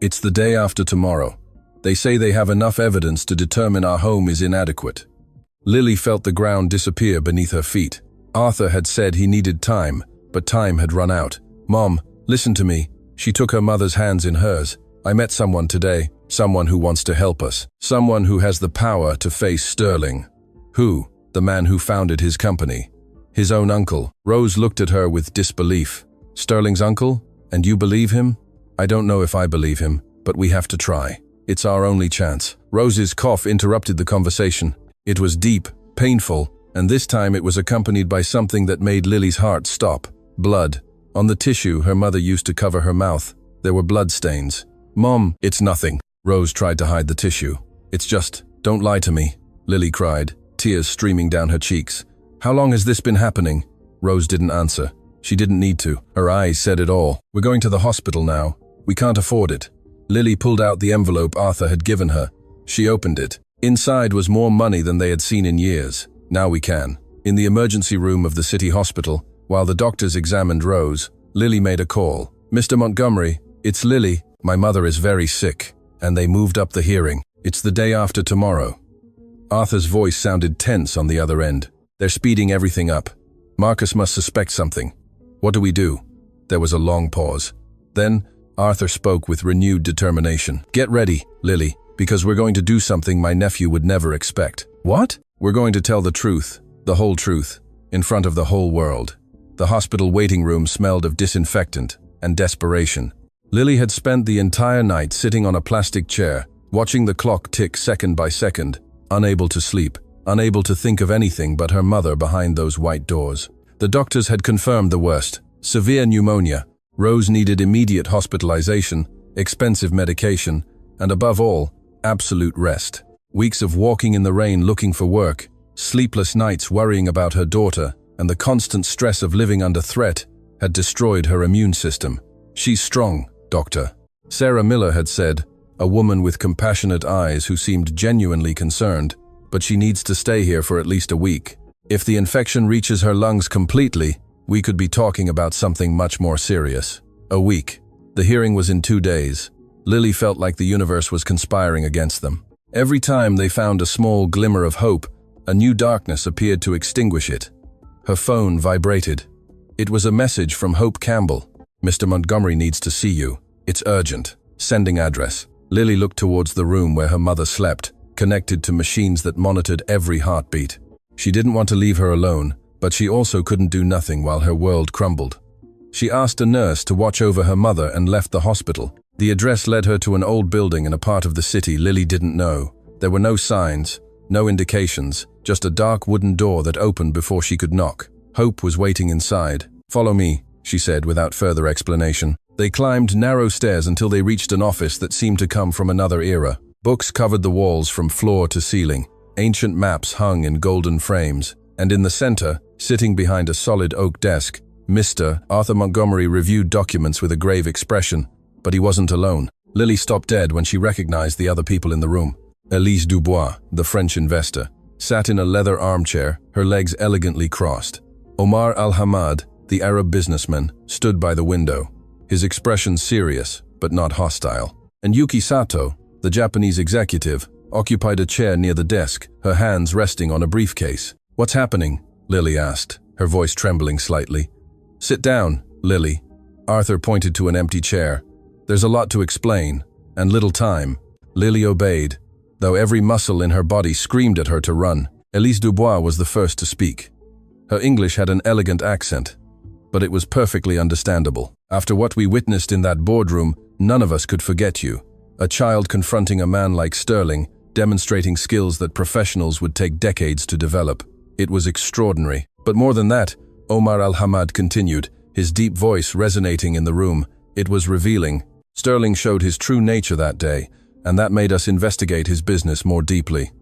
It's the day after tomorrow. They say they have enough evidence to determine our home is inadequate. Lily felt the ground disappear beneath her feet. Arthur had said he needed time, but time had run out. Mom, listen to me. She took her mother's hands in hers. I met someone today, someone who wants to help us, someone who has the power to face Sterling. Who? The man who founded his company. His own uncle. Rose looked at her with disbelief. Sterling's uncle? And you believe him? I don't know if I believe him, but we have to try. It's our only chance. Rose's cough interrupted the conversation. It was deep, painful, and this time it was accompanied by something that made Lily's heart stop. Blood. On the tissue her mother used to cover her mouth, there were blood stains. Mom, it's nothing. Rose tried to hide the tissue. It's just, don't lie to me, Lily cried, tears streaming down her cheeks. How long has this been happening? Rose didn't answer. She didn't need to. Her eyes said it all. We're going to the hospital now. We can't afford it. Lily pulled out the envelope Arthur had given her. She opened it. Inside was more money than they had seen in years. Now we can. In the emergency room of the city hospital, while the doctors examined Rose, Lily made a call. Mr. Montgomery, it's Lily. My mother is very sick. And they moved up the hearing. It's the day after tomorrow. Arthur's voice sounded tense on the other end. They're speeding everything up. Marcus must suspect something. What do we do? There was a long pause. Then, Arthur spoke with renewed determination. Get ready, Lily, because we're going to do something my nephew would never expect. What? We're going to tell the truth, the whole truth, in front of the whole world. The hospital waiting room smelled of disinfectant and desperation. Lily had spent the entire night sitting on a plastic chair, watching the clock tick second by second, unable to sleep, unable to think of anything but her mother behind those white doors. The doctors had confirmed the worst, severe pneumonia. Rose needed immediate hospitalization, expensive medication, and above all, absolute rest. Weeks of walking in the rain looking for work, sleepless nights worrying about her daughter, and the constant stress of living under threat had destroyed her immune system. She's strong, doctor. Sarah Miller had said, a woman with compassionate eyes who seemed genuinely concerned, but she needs to stay here for at least a week. If the infection reaches her lungs completely, we could be talking about something much more serious. A week. The hearing was in 2 days. Lily felt like the universe was conspiring against them. Every time they found a small glimmer of hope, a new darkness appeared to extinguish it. Her phone vibrated. It was a message from Hope Campbell. Mr. Montgomery needs to see you. It's urgent. Sending address. Lily looked towards the room where her mother slept, connected to machines that monitored every heartbeat. She didn't want to leave her alone, but she also couldn't do nothing while her world crumbled. She asked a nurse to watch over her mother and left the hospital. The address led her to an old building in a part of the city Lily didn't know. There were no signs, no indications, just a dark wooden door that opened before she could knock. Hope was waiting inside. Follow me, she said without further explanation. They climbed narrow stairs until they reached an office that seemed to come from another era. Books covered the walls from floor to ceiling. Ancient maps hung in golden frames. And in the center, sitting behind a solid oak desk, Mr. Arthur Montgomery reviewed documents with a grave expression, but he wasn't alone. Lily stopped dead when she recognized the other people in the room. Elise Dubois, the French investor, sat in a leather armchair, her legs elegantly crossed. Omar Al-Hamad, the Arab businessman, stood by the window, his expression serious but not hostile. And Yuki Sato, the Japanese executive, occupied a chair near the desk, her hands resting on a briefcase. "What's happening?" Lily asked, her voice trembling slightly. "Sit down, Lily." Arthur pointed to an empty chair. "There's a lot to explain, and little time." Lily obeyed, though every muscle in her body screamed at her to run. Elise Dubois was the first to speak. Her English had an elegant accent, but it was perfectly understandable. "After what we witnessed in that boardroom, none of us could forget you. A child confronting a man like Sterling, demonstrating skills that professionals would take decades to develop. It was extraordinary. But more than that," Omar Al-Hamad continued, his deep voice resonating in the room, "it was revealing. Sterling showed his true nature that day, and that made us investigate his business more deeply."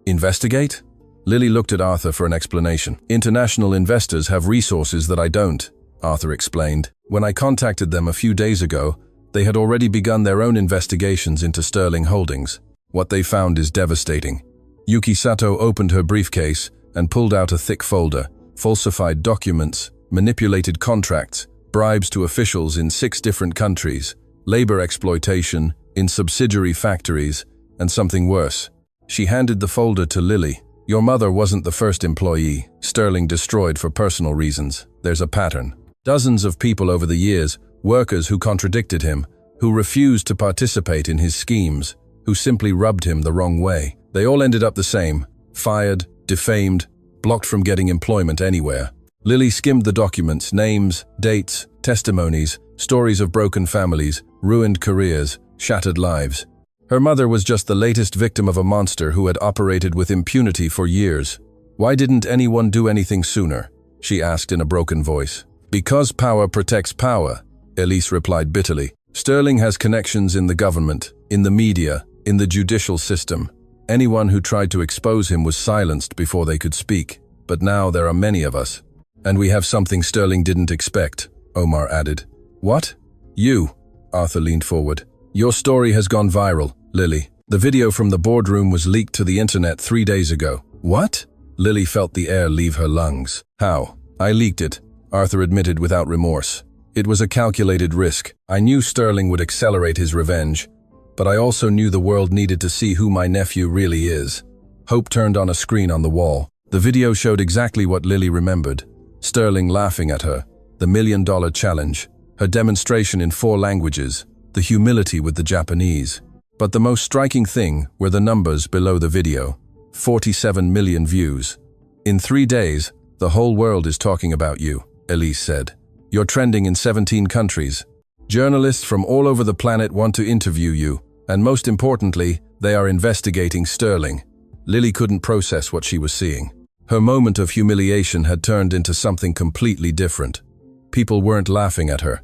"Investigate?" Lily looked at Arthur for an explanation. "International investors have resources that I don't," Arthur explained. "When I contacted them a few days ago, they had already begun their own investigations into Sterling Holdings. What they found is devastating." Yuki Sato opened her briefcase and pulled out a thick folder. Falsified documents, manipulated contracts, bribes to officials in 6 different countries, labor exploitation in subsidiary factories, and something worse. She handed the folder to Lily. "Your mother wasn't the first employee Sterling destroyed for personal reasons. There's a pattern. Dozens of people over the years, workers who contradicted him, who refused to participate in his schemes, who simply rubbed him the wrong way. They all ended up the same: fired, defamed, blocked from getting employment anywhere." Lily skimmed the documents, names, dates, testimonies, stories of broken families, ruined careers, shattered lives. Her mother was just the latest victim of a monster who had operated with impunity for years. "Why didn't anyone do anything sooner?" she asked in a broken voice. "Because power protects power," Elise replied bitterly. "Sterling has connections in the government, in the media, in the judicial system. Anyone who tried to expose him was silenced before they could speak. But now there are many of us. And we have something Sterling didn't expect," Omar added. "What?" "You." Arthur leaned forward. "Your story has gone viral, Lily. The video from the boardroom was leaked to the internet 3 days ago." "What?" Lily felt the air leave her lungs. "How?" "I leaked it," Arthur admitted without remorse. "It was a calculated risk. I knew Sterling would accelerate his revenge, but I also knew the world needed to see who my nephew really is." Hope turned on a screen on the wall. The video showed exactly what Lily remembered. Sterling laughing at her, the $1 million challenge, her demonstration in 4 languages, the humility with the Japanese. But the most striking thing were the numbers below the video. 47 million views. "In 3 days, the whole world is talking about you," Elise said. "You're trending in 17 countries. Journalists from all over the planet want to interview you, and most importantly, they are investigating Sterling." Lily couldn't process what she was seeing. Her moment of humiliation had turned into something completely different. People weren't laughing at her.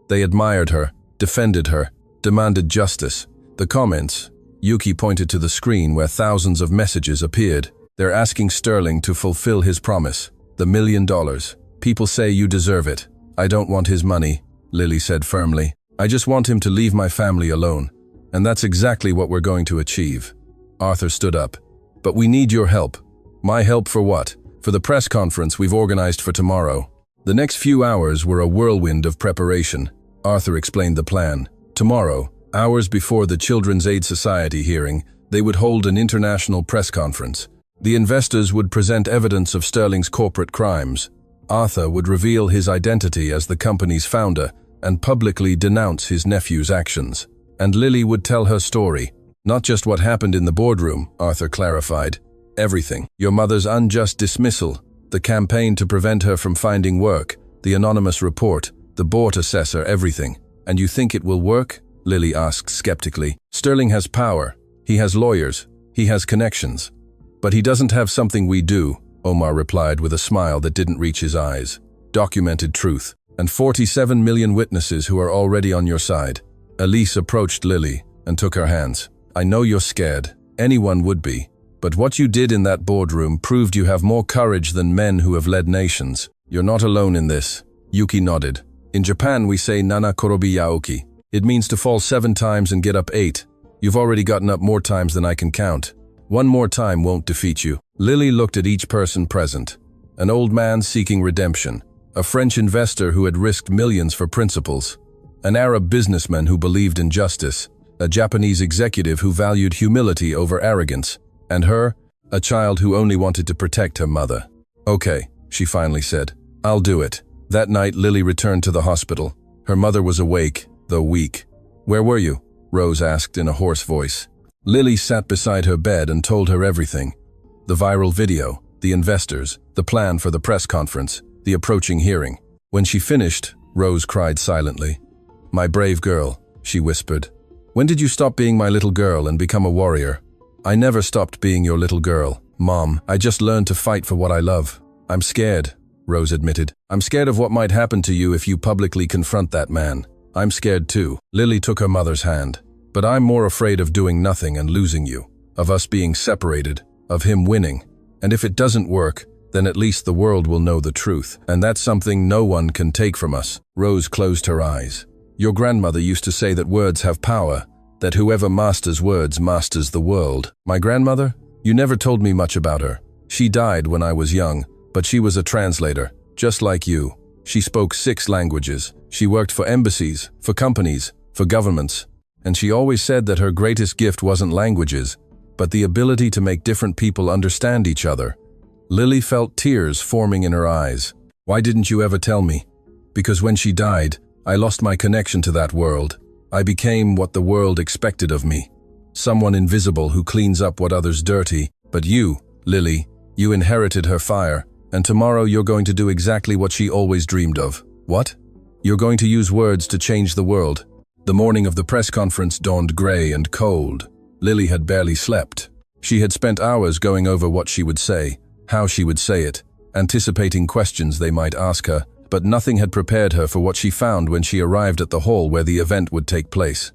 They admired her, defended her, demanded justice. The comments, Yuki pointed to the screen where thousands of messages appeared. "They're asking Sterling to fulfill his promise. The $1 million. People say you deserve it. I don't want his money," Lily said firmly. "I just want him to leave my family alone. And that's exactly what we're going to achieve." Arthur stood up. "But we need your help." "My help for what?" "For the press conference we've organized for tomorrow." The next few hours were a whirlwind of preparation. Arthur explained the plan. Tomorrow, hours before the Children's Aid Society hearing, they would hold an international press conference. The investors would present evidence of Sterling's corporate crimes. Arthur would reveal his identity as the company's founder and publicly denounce his nephew's actions. And Lily would tell her story. "Not just what happened in the boardroom," Arthur clarified. "Everything. Your mother's unjust dismissal, the campaign to prevent her from finding work, the anonymous report, the board assessor, everything." "And you think it will work?" Lily asked skeptically. "Sterling has power. He has lawyers. He has connections. But he doesn't have something we do," Omar replied with a smile that didn't reach his eyes. "Documented truth. And 47 million witnesses who are already on your side." Elise approached Lily and took her hands. "I know you're scared. Anyone would be. But what you did in that boardroom proved you have more courage than men who have led nations. You're not alone in this." Yuki nodded. "In Japan we say nana korobi yaoki. It means to fall 7 times and get up 8. You've already gotten up more times than I can count. One more time won't defeat you." Lily looked at each person present. an old man seeking redemption, a French investor who had risked millions for principles, an Arab businessman who believed in justice, a Japanese executive who valued humility over arrogance, and her, a child who only wanted to protect her mother. "Okay," she finally said. "I'll do it." That night, Lily returned to the hospital. Her mother was awake, though weak. "Where were you?" Rose asked in a hoarse voice. Lily sat beside her bed and told her everything. The viral video, the investors, the plan for the press conference, the approaching hearing. When she finished, Rose cried silently. "My brave girl," she whispered. "When did you stop being my little girl and become a warrior?" "I never stopped being your little girl, Mom. I just learned to fight for what I love." "I'm scared," Rose admitted. "I'm scared of what might happen to you if you publicly confront that man." "I'm scared too." Lily took her mother's hand. "But I'm more afraid of doing nothing and losing you, of us being separated, of him winning. And if it doesn't work, then at least the world will know the truth. And that's something no one can take from us." Rose closed her eyes. "Your grandmother used to say that words have power, that whoever masters words masters the world." "My grandmother? You never told me much about her. She died when I was young, but she was a translator, just like you. She spoke 6 languages. She worked for embassies, for companies, for governments. And she always said that her greatest gift wasn't languages, but the ability to make different people understand each other." Lily felt tears forming in her eyes. "Why didn't you ever tell me?" "Because when she died, I lost my connection to that world. I became what the world expected of me. Someone invisible who cleans up what others dirty. But you, Lily, you inherited her fire, and tomorrow you're going to do exactly what she always dreamed of." "What?" "You're going to use words to change the world." The morning of the press conference dawned gray and cold. Lily had barely slept. She had spent hours going over what she would say, how she would say it, anticipating questions they might ask her, but nothing had prepared her for what she found when she arrived at the hall where the event would take place.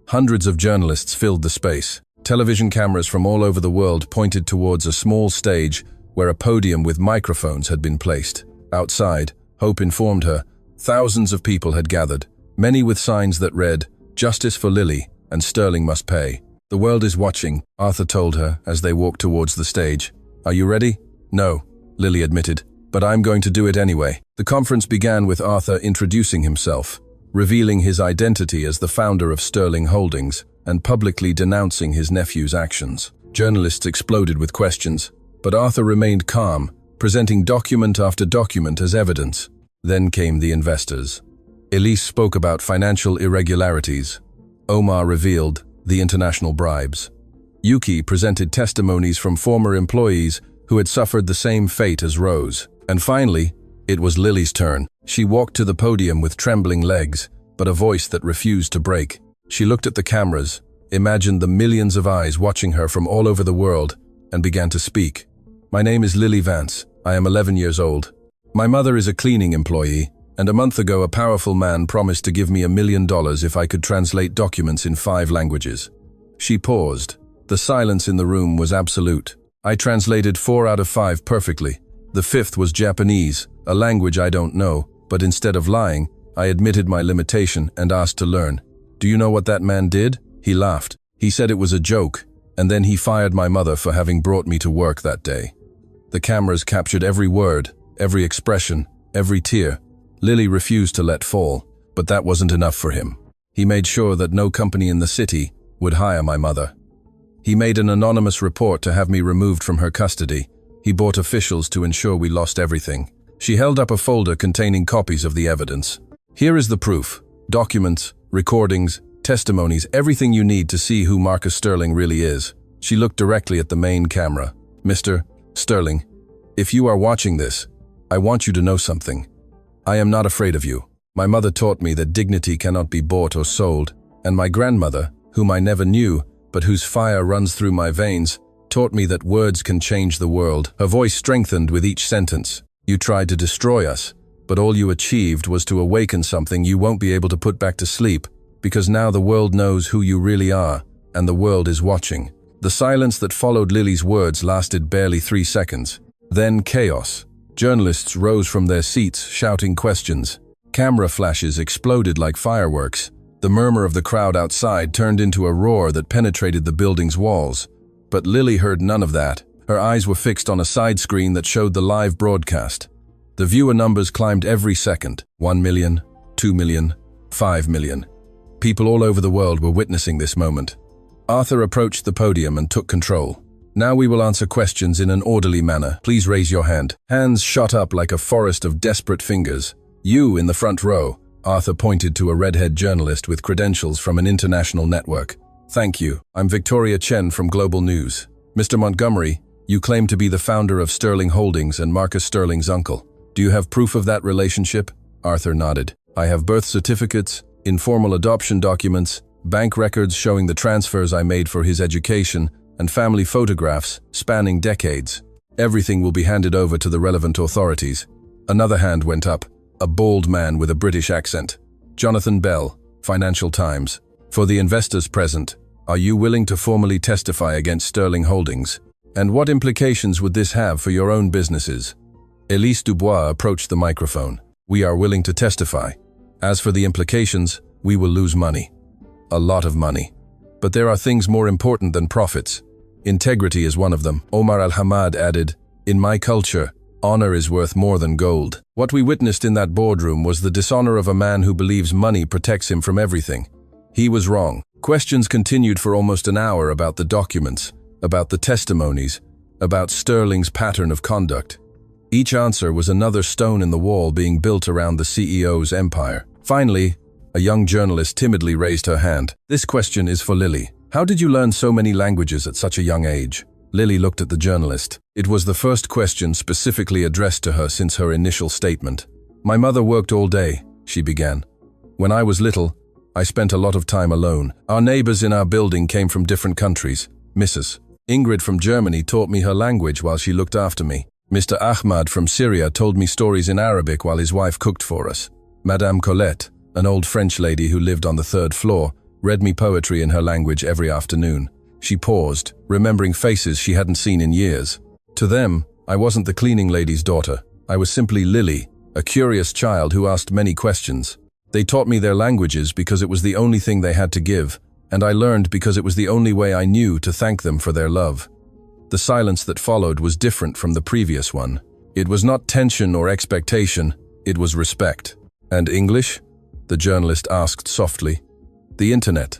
Hundreds of journalists filled the space. Television cameras from all over the world pointed towards a small stage where a podium with microphones had been placed. Outside, Hope informed her, thousands of people had gathered, many with signs that read, "Justice for Lily, and Sterling must pay." "The world is watching," Arthur told her as they walked towards the stage. "Are you ready?" "No," Lily admitted, "but I'm going to do it anyway." The conference began with Arthur introducing himself, revealing his identity as the founder of Sterling Holdings, and publicly denouncing his nephew's actions. Journalists exploded with questions, but Arthur remained calm, presenting document after document as evidence. Then came the investors. Elise spoke about financial irregularities. Omar revealed the international bribes. Yuki presented testimonies from former employees who had suffered the same fate as Rose. And finally, it was Lily's turn. She walked to the podium with trembling legs, but a voice that refused to break. She looked at the cameras, imagined the millions of eyes watching her from all over the world, and began to speak. "My name is Lily Vance. I am 11 years old. My mother is a cleaning employee, and a month ago a powerful man promised to give me $1 million if I could translate documents in 5 languages. She paused. The silence in the room was absolute. I translated 4 out of 5 perfectly. The 5th was Japanese, a language I don't know, but instead of lying, I admitted my limitation and asked to learn. Do you know what that man did? He laughed. He said it was a joke, and then he fired my mother for having brought me to work that day. The cameras captured every word, every expression, every tear. Lily refused to let fall, but that wasn't enough for him. He made sure that no company in the city would hire my mother. He made an anonymous report to have me removed from her custody. He bought officials to ensure we lost everything. She held up a folder containing copies of the evidence. Here is the proof. Documents, recordings, testimonies, everything you need to see who Marcus Sterling really is. She looked directly at the main camera. Mr. Sterling, if you are watching this, I want you to know something. I am not afraid of you. My mother taught me that dignity cannot be bought or sold, and my grandmother, whom I never knew, but whose fire runs through my veins, taught me that words can change the world. Her voice strengthened with each sentence. You tried to destroy us, but all you achieved was to awaken something you won't be able to put back to sleep, because now the world knows who you really are, and the world is watching. The silence that followed Lily's words lasted barely 3 seconds. Then chaos. Journalists rose from their seats, shouting questions. Camera flashes exploded like fireworks. The murmur of the crowd outside turned into a roar that penetrated the building's walls. But Lily heard none of that. Her eyes were fixed on a side screen that showed the live broadcast. The viewer numbers climbed every second. 1 million, 2 million, 5 million. People all over the world were witnessing this moment. Arthur approached the podium and took control. Now we will answer questions in an orderly manner. Please raise your hand. Hands shot up like a forest of desperate fingers. You in the front row. Arthur pointed to a redhead journalist with credentials from an international network. Thank you. I'm Victoria Chen from Global News. Mr. Montgomery, you claim to be the founder of Sterling Holdings and Marcus Sterling's uncle. Do you have proof of that relationship? Arthur nodded. I have birth certificates, informal adoption documents, bank records showing the transfers I made for his education, and family photographs spanning decades. Everything will be handed over to the relevant authorities. Another hand went up, a bald man with a British accent. Jonathan Bell, Financial Times. For the investors present, are you willing to formally testify against Sterling Holdings? And what implications would this have for your own businesses? Elise Dubois approached the microphone. We are willing to testify. As for the implications, we will lose money. A lot of money. But there are things more important than profits. Integrity is one of them. Omar Al-Hamad added, in my culture, honor is worth more than gold. What we witnessed in that boardroom was the dishonor of a man who believes money protects him from everything. He was wrong. Questions continued for almost an hour about the documents, about the testimonies, about Sterling's pattern of conduct. Each answer was another stone in the wall being built around the CEO's empire. Finally, a young journalist timidly raised her hand. This question is for Lily. How did you learn so many languages at such a young age? Lily looked at the journalist. It was the first question specifically addressed to her since her initial statement. My mother worked all day, she began. When I was little, I spent a lot of time alone. Our neighbors in our building came from different countries. Mrs. Ingrid from Germany taught me her language while she looked after me. Mr. Ahmad from Syria told me stories in Arabic while his wife cooked for us. Madame Colette, an old French lady who lived on the 3rd floor, read me poetry in her language every afternoon. She paused, remembering faces she hadn't seen in years. To them, I wasn't the cleaning lady's daughter. I was simply Lily, a curious child who asked many questions. They taught me their languages because it was the only thing they had to give, and I learned because it was the only way I knew to thank them for their love. The silence that followed was different from the previous one. It was not tension or expectation, it was respect. And English? The journalist asked softly. The internet.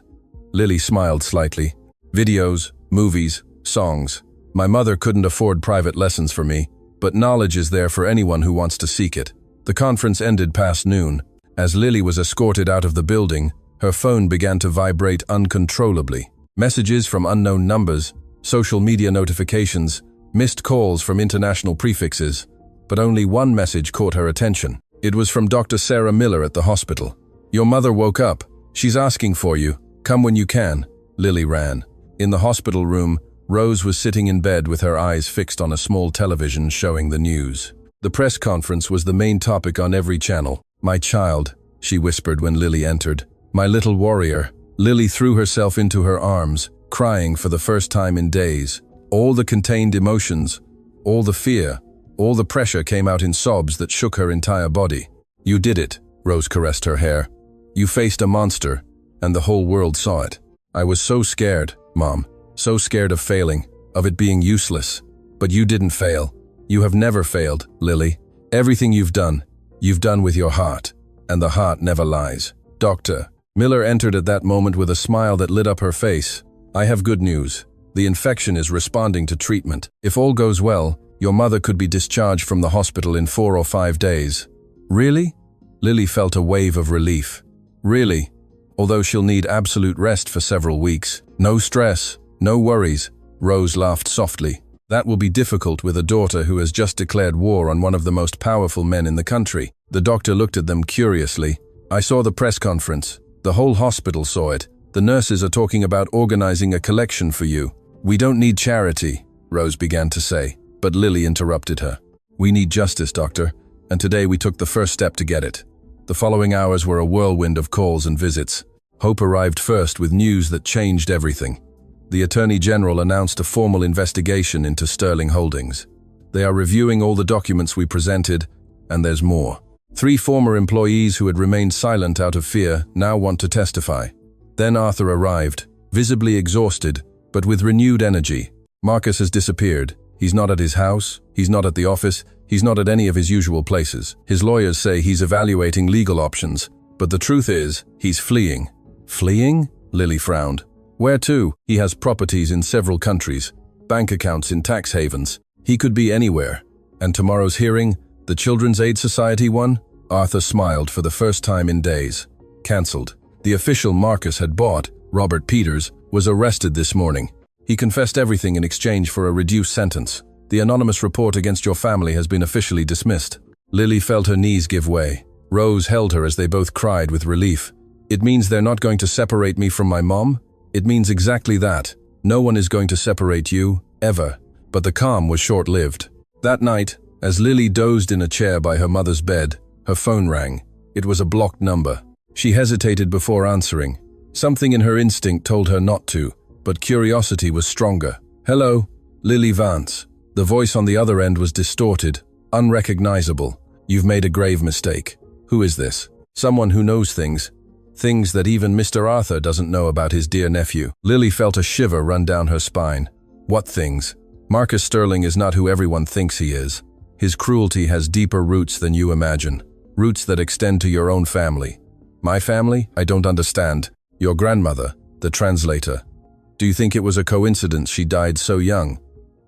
Lily smiled slightly. Videos, movies, songs. My mother couldn't afford private lessons for me, but knowledge is there for anyone who wants to seek it. The conference ended past noon. As Lily was escorted out of the building, her phone began to vibrate uncontrollably. Messages from unknown numbers, social media notifications, missed calls from international prefixes, but only one message caught her attention. It was from Dr. Sarah Miller at the hospital. Your mother woke up. She's asking for you. Come when you can. Lily ran. In the hospital room, Rose was sitting in bed with her eyes fixed on a small television showing the news. The press conference was the main topic on every channel. My child, she whispered when Lily entered. My little warrior. Lily threw herself into her arms, crying for the first time in days. All the contained emotions, all the fear, all the pressure came out in sobs that shook her entire body. You did it, Rose caressed her hair. You faced a monster, and the whole world saw it. I was so scared, Mom, so scared of failing, of it being useless. But you didn't fail. You have never failed, Lily. Everything you've done with your heart, and the heart never lies. Dr. Miller entered at that moment with a smile that lit up her face. I have good news. The infection is responding to treatment. If all goes well, your mother could be discharged from the hospital in 4 or 5 days. Really? Lily felt a wave of relief. Really? Although she'll need absolute rest for several weeks. No stress, no worries. Rose laughed softly. That will be difficult with a daughter who has just declared war on one of the most powerful men in the country. The doctor looked at them curiously. I saw the press conference. The whole hospital saw it. The nurses are talking about organizing a collection for you. We don't need charity, Rose began to say, but Lily interrupted her. We need justice, doctor, and today we took the first step to get it. The following hours were a whirlwind of calls and visits. Hope arrived first with news that changed everything. The Attorney General announced a formal investigation into Sterling Holdings. They are reviewing all the documents we presented, and there's more. 3 former employees who had remained silent out of fear now want to testify. Then Arthur arrived, visibly exhausted, but with renewed energy. Marcus has disappeared. He's not at his house, he's not at the office, he's not at any of his usual places. His lawyers say he's evaluating legal options, but the truth is, he's fleeing. Fleeing? Lily frowned. Where to? He has properties in several countries, bank accounts in tax havens. He could be anywhere. And tomorrow's hearing, the Children's Aid Society one? Arthur smiled for the first time in days. Cancelled. The official Marcus had bought, Robert Peters, was arrested this morning. He confessed everything in exchange for a reduced sentence. The anonymous report against your family has been officially dismissed. Lily felt her knees give way. Rose held her as they both cried with relief. It means they're not going to separate me from my mom? It means exactly that. No one is going to separate you, ever. But the calm was short-lived. That night, as Lily dozed in a chair by her mother's bed, her phone rang. It was a blocked number. She hesitated before answering. Something in her instinct told her not to, but curiosity was stronger. Hello, Lily Vance. The voice on the other end was distorted, unrecognizable. You've made a grave mistake. Who is this? Someone who knows things. Things that even Mr. Arthur doesn't know about his dear nephew. Lily felt a shiver run down her spine. What things? Marcus Sterling is not who everyone thinks he is. His cruelty has deeper roots than you imagine. Roots that extend to your own family. My family? I don't understand. Your grandmother, the translator. Do you think it was a coincidence she died so young?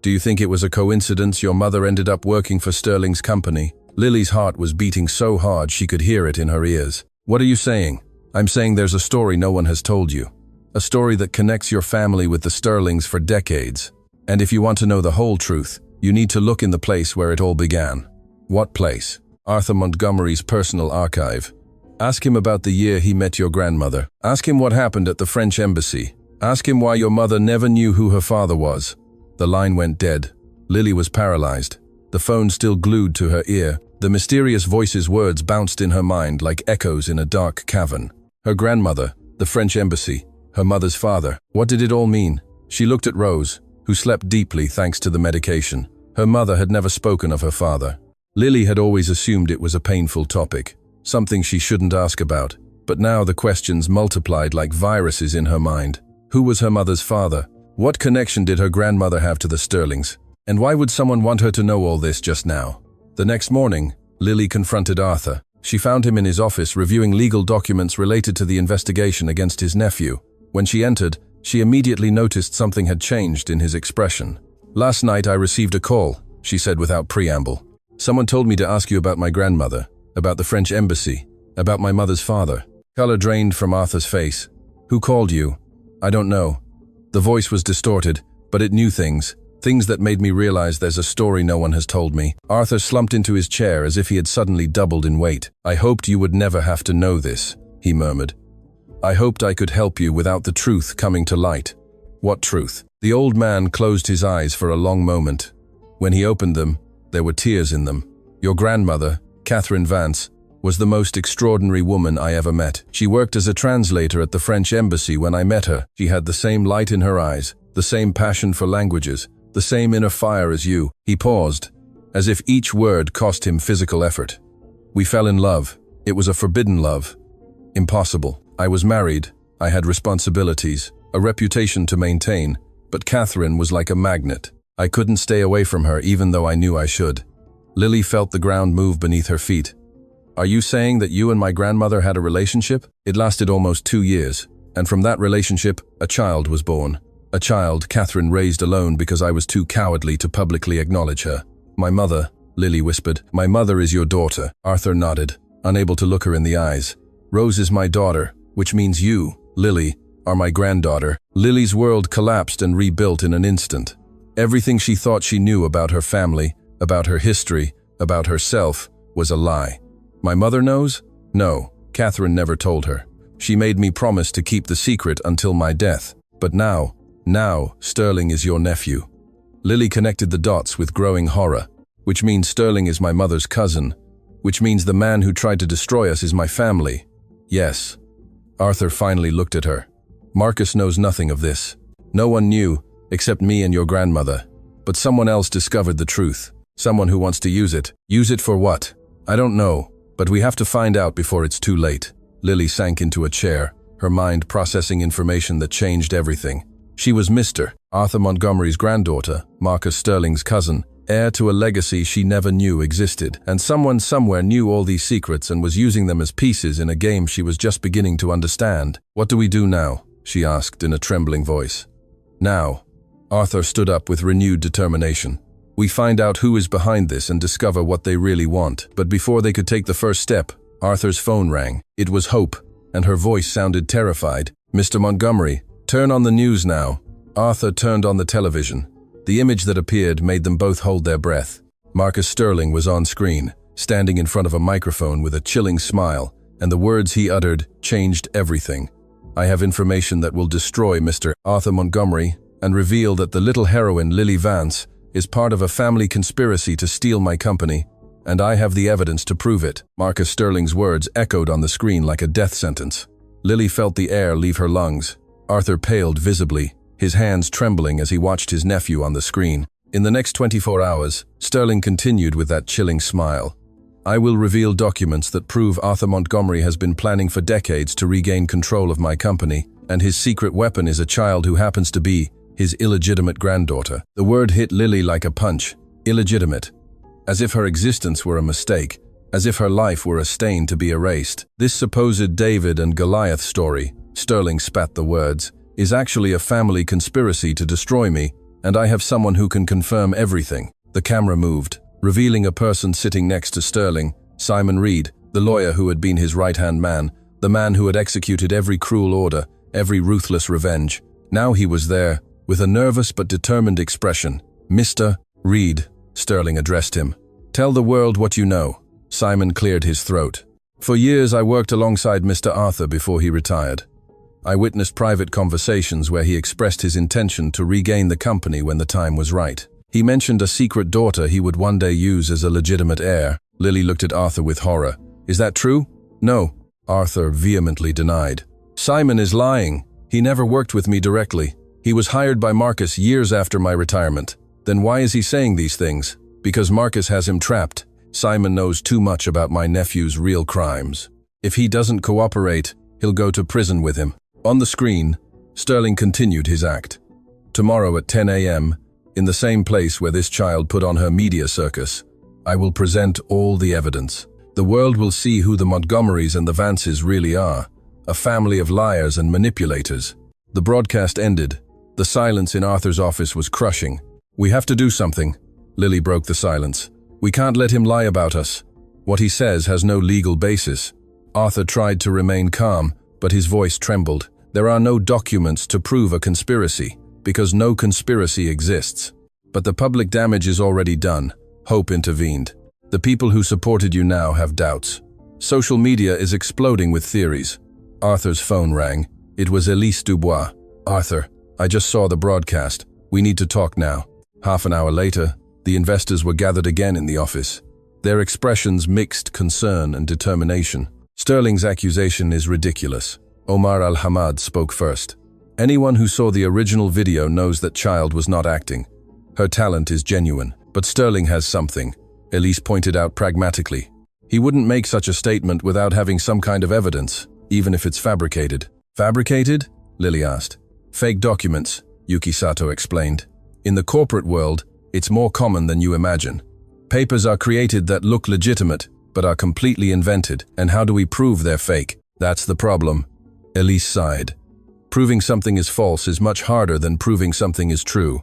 Do you think it was a coincidence your mother ended up working for Sterling's company? Lily's heart was beating so hard she could hear it in her ears. What are you saying? I'm saying there's a story no one has told you. A story that connects your family with the Sterlings for decades. And if you want to know the whole truth, you need to look in the place where it all began. What place? Arthur Montgomery's personal archive. Ask him about the year he met your grandmother. Ask him what happened at the French embassy. Ask him why your mother never knew who her father was. The line went dead. Lily was paralyzed. The phone still glued to her ear. The mysterious voice's words bounced in her mind like echoes in a dark cavern. Her grandmother, the French embassy, her mother's father. What did it all mean? She looked at Rose, who slept deeply thanks to the medication. Her mother had never spoken of her father. Lily had always assumed it was a painful topic, something she shouldn't ask about. But now the questions multiplied like viruses in her mind. Who was her mother's father? What connection did her grandmother have to the Sterlings? And why would someone want her to know all this just now? The next morning, Lily confronted Arthur. She found him in his office reviewing legal documents related to the investigation against his nephew. When she entered, she immediately noticed something had changed in his expression. Last night I received a call, she said without preamble. Someone told me to ask you about my grandmother, about the French embassy, about my mother's father. Color drained from Arthur's face. Who called you? I don't know. The voice was distorted, but it knew things. Things that made me realize there's a story no one has told me. Arthur slumped into his chair as if he had suddenly doubled in weight. I hoped you would never have to know this, he murmured. I hoped I could help you without the truth coming to light. What truth? The old man closed his eyes for a long moment. When he opened them, there were tears in them. Your grandmother, Catherine Vance, was the most extraordinary woman I ever met. She worked as a translator at the French embassy when I met her. She had the same light in her eyes, the same passion for languages, the same inner fire as you. He paused, as if each word cost him physical effort. We fell in love. It was a forbidden love. Impossible. I was married. I had responsibilities, a reputation to maintain, but Catherine was like a magnet. I couldn't stay away from her even though I knew I should. Lily felt the ground move beneath her feet. Are you saying that you and my grandmother had a relationship? It lasted almost 2 years, and from that relationship, a child was born. A child Catherine raised alone because I was too cowardly to publicly acknowledge her. My mother, Lily whispered. My mother is your daughter. Arthur nodded, unable to look her in the eyes. Rose is my daughter, which means you, Lily, are my granddaughter. Lily's world collapsed and rebuilt in an instant. Everything she thought she knew about her family, about her history, about herself, was a lie. My mother knows? No, Catherine never told her. She made me promise to keep the secret until my death. But now, Sterling is your nephew. Lily connected the dots with growing horror, which means Sterling is my mother's cousin, which means the man who tried to destroy us is my family. Yes. Arthur finally looked at her. Marcus knows nothing of this. No one knew, except me and your grandmother. But someone else discovered the truth. Someone who wants to use it. Use it for what? I don't know, but we have to find out before it's too late. Lily sank into a chair, her mind processing information that changed everything. She was Mr. Arthur Montgomery's granddaughter, Marcus Sterling's cousin, heir to a legacy she never knew existed, and someone somewhere knew all these secrets and was using them as pieces in a game she was just beginning to understand. "What do we do now?" she asked in a trembling voice. "Now." Arthur stood up with renewed determination. "We find out who is behind this and discover what they really want." But before they could take the first step, Arthur's phone rang. It was Hope, and her voice sounded terrified. "Mr. Montgomery, turn on the news now." Arthur turned on the television. The image that appeared made them both hold their breath. Marcus Sterling was on screen, standing in front of a microphone with a chilling smile, and the words he uttered changed everything. "I have information that will destroy Mr. Arthur Montgomery and reveal that the little heroine Lily Vance is part of a family conspiracy to steal my company, and I have the evidence to prove it." Marcus Sterling's words echoed on the screen like a death sentence. Lily felt the air leave her lungs. Arthur paled visibly, his hands trembling as he watched his nephew on the screen. In the next 24 hours, Sterling continued with that chilling smile. "I will reveal documents that prove Arthur Montgomery has been planning for decades to regain control of my company, and his secret weapon is a child who happens to be his illegitimate granddaughter." The word hit Lily like a punch. Illegitimate. As if her existence were a mistake, as if her life were a stain to be erased. "This supposed David and Goliath story," Sterling spat the words, "is actually a family conspiracy to destroy me, and I have someone who can confirm everything." The camera moved, revealing a person sitting next to Sterling, Simon Reed, the lawyer who had been his right-hand man, the man who had executed every cruel order, every ruthless revenge. Now he was there, with a nervous but determined expression. "Mr. Reed," Sterling addressed him. "Tell the world what you know." Simon cleared his throat. "For years I worked alongside Mr. Arthur before he retired. I witnessed private conversations where he expressed his intention to regain the company when the time was right. He mentioned a secret daughter he would one day use as a legitimate heir." Lily looked at Arthur with horror. "Is that true?" "No," Arthur vehemently denied. "Simon is lying. He never worked with me directly. He was hired by Marcus years after my retirement." "Then why is he saying these things?" "Because Marcus has him trapped. Simon knows too much about my nephew's real crimes. If he doesn't cooperate, he'll go to prison with him." On the screen, Sterling continued his act. "Tomorrow at 10 a.m., in the same place where this child put on her media circus, I will present all the evidence. The world will see who the Montgomerys and the Vances really are, a family of liars and manipulators." The broadcast ended. The silence in Arthur's office was crushing. "We have to do something." Lily broke the silence. "We can't let him lie about us. What he says has no legal basis." Arthur tried to remain calm, but his voice trembled. "There are no documents to prove a conspiracy, because no conspiracy exists. But the public damage is already done." Hope intervened. "The people who supported you now have doubts. Social media is exploding with theories." Arthur's phone rang. It was Elise Dubois. "Arthur, I just saw the broadcast. We need to talk now." Half an hour later, the investors were gathered again in the office. Their expressions mixed concern and determination. "Sterling's accusation is ridiculous." Omar Al-Hamad spoke first. "Anyone who saw the original video knows that child was not acting. Her talent is genuine. But Sterling has something," Elise pointed out pragmatically. "He wouldn't make such a statement without having some kind of evidence, even if it's fabricated." "Fabricated?" Lily asked. "Fake documents," Yuki Sato explained. "In the corporate world, it's more common than you imagine. Papers are created that look legitimate, but are completely invented. And how do we prove they're fake? That's the problem." Elise sighed. "Proving something is false is much harder than proving something is true."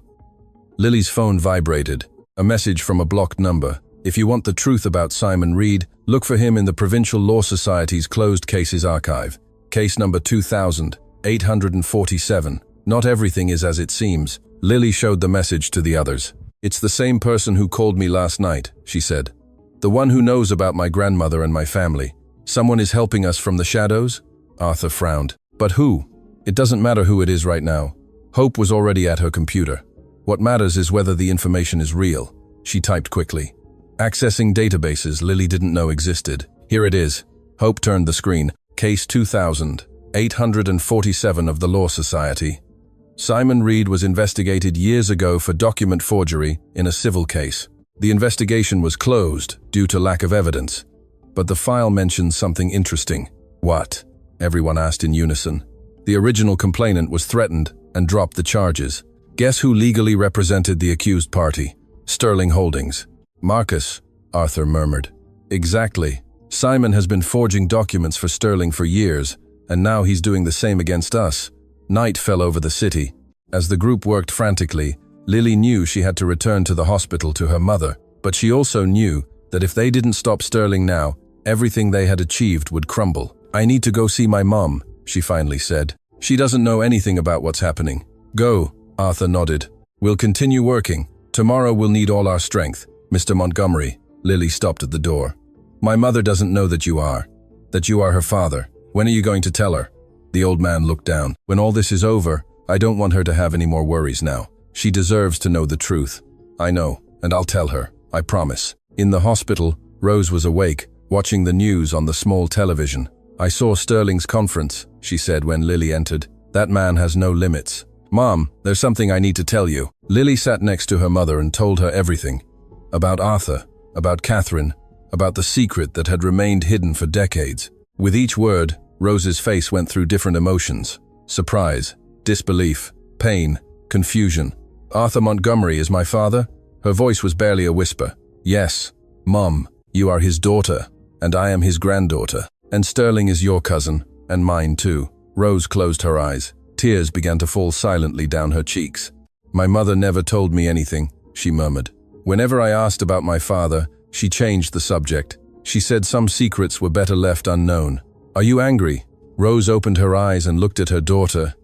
Lily's phone vibrated. A message from a blocked number. "If you want the truth about Simon Reed, look for him in the Provincial Law Society's closed cases archive. Case number 2847. Not everything is as it seems." Lily showed the message to the others. "It's the same person who called me last night," she said. "The one who knows about my grandmother and my family. Someone is helping us from the shadows?" Arthur frowned. "But who?" "It doesn't matter who it is right now. Hope was already at her computer. What matters is whether the information is real." She typed quickly. Accessing databases Lily didn't know existed. "Here it is." Hope turned the screen. "Case 2847 of the Law Society. Simon Reed was investigated years ago for document forgery in a civil case. The investigation was closed due to lack of evidence. But the file mentions something interesting." "What?" everyone asked in unison. The original complainant was threatened and dropped the charges. Guess who legally represented the accused party? Sterling Holdings. Marcus, Arthur murmured. Exactly. Simon has been forging documents for Sterling for years, and now he's doing the same against us. Night fell over the city. As the group worked frantically, Lily knew she had to return to the hospital to her mother, but she also knew that if they didn't stop Sterling now, everything they had achieved would crumble. I need to go see my mom, she finally said. She doesn't know anything about what's happening. Go, Arthur nodded. We'll continue working. Tomorrow we'll need all our strength. Mr. Montgomery. Lily stopped at the door. My mother doesn't know that you are her father. When are you going to tell her? The old man looked down. When all this is over, I don't want her to have any more worries now. She deserves to know the truth. I know, and I'll tell her. I promise. In the hospital, Rose was awake, watching the news on the small television. I saw Sterling's conference, she said when Lily entered. That man has no limits. Mom, there's something I need to tell you. Lily sat next to her mother and told her everything. About Arthur, about Catherine, about the secret that had remained hidden for decades. With each word, Rose's face went through different emotions. Surprise, disbelief, pain, confusion. Arthur Montgomery is my father? Her voice was barely a whisper. Yes, Mom, you are his daughter, and I am his granddaughter. And Sterling is your cousin, and mine too. Rose closed her eyes. Tears began to fall silently down her cheeks. My mother never told me anything, she murmured. Whenever I asked about my father, she changed the subject. She said some secrets were better left unknown. Are you angry? Rose opened her eyes and looked at her daughter.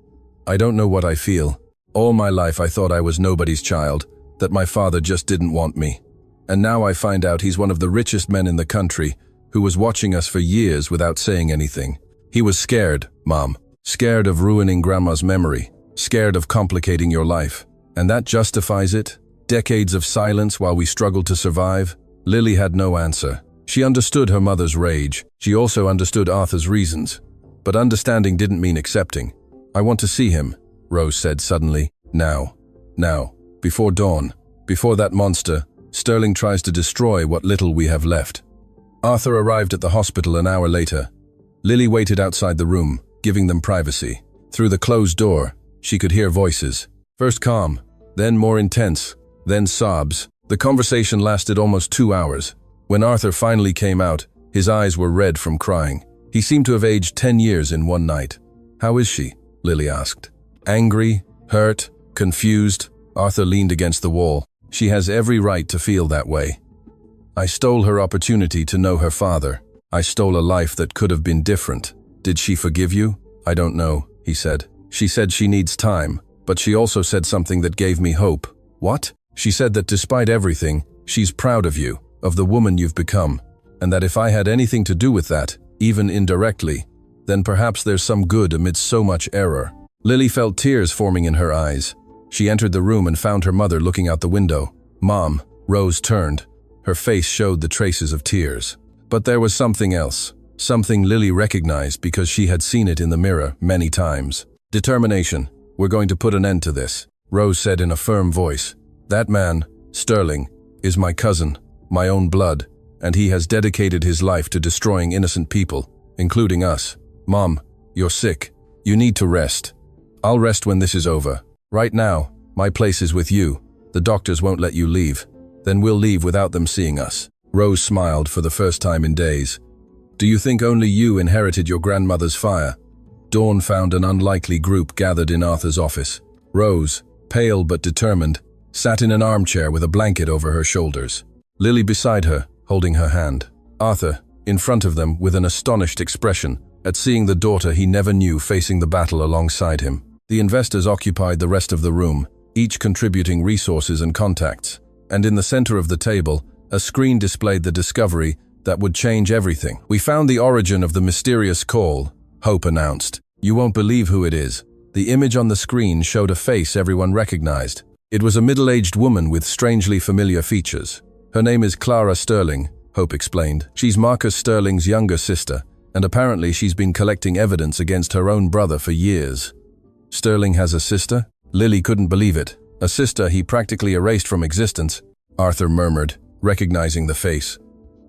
I don't know what I feel. All my life I thought I was nobody's child, that my father just didn't want me. And now I find out he's one of the richest men in the country, who was watching us for years without saying anything. He was scared, Mom. Scared of ruining Grandma's memory. Scared of complicating your life. And that justifies it? Decades of silence while we struggled to survive? Lily had no answer. She understood her mother's rage. She also understood Arthur's reasons. But understanding didn't mean accepting. I want to see him, Rose said suddenly. Now. Now. Before dawn. Before that monster, Sterling tries to destroy what little we have left. Arthur arrived at the hospital an hour later. Lily waited outside the room, giving them privacy. Through the closed door, she could hear voices. First calm, then more intense, then sobs. The conversation lasted almost 2 hours. When Arthur finally came out, his eyes were red from crying. He seemed to have aged 10 years in one night. How is she? Lily asked. Angry, hurt, confused. Arthur leaned against the wall. She has every right to feel that way. I stole her opportunity to know her father. I stole a life that could have been different. Did she forgive you? I don't know, he said. She said she needs time, but she also said something that gave me hope. What? She said that despite everything, she's proud of you, of the woman you've become, and that if I had anything to do with that, even indirectly, then perhaps there's some good amidst so much error. Lily felt tears forming in her eyes. She entered the room and found her mother looking out the window. Mom, Rose turned. Her face showed the traces of tears. But there was something else. Something Lily recognized because she had seen it in the mirror many times. Determination. We're going to put an end to this, Rose said in a firm voice. That man, Sterling, is my cousin, my own blood, and he has dedicated his life to destroying innocent people, including us. Mom, you're sick. You need to rest. I'll rest when this is over. Right now, my place is with you. The doctors won't let you leave. Then we'll leave without them seeing us. Rose smiled for the first time in days. Do you think only you inherited your grandmother's fire? Dawn found an unlikely group gathered in Arthur's office. Rose, pale but determined, sat in an armchair with a blanket over her shoulders. Lily beside her, holding her hand. Arthur, in front of them with an astonished expression at seeing the daughter he never knew facing the battle alongside him. The investors occupied the rest of the room, each contributing resources and contacts. And in the center of the table, a screen displayed the discovery that would change everything. We found the origin of the mysterious call, Hope announced. You won't believe who it is. The image on the screen showed a face everyone recognized. It was a middle-aged woman with strangely familiar features. Her name is Clara Sterling, Hope explained. She's Marcus Sterling's younger sister, and apparently she's been collecting evidence against her own brother for years. Sterling has a sister? Lily couldn't believe it. A sister he practically erased from existence, Arthur murmured, recognizing the face.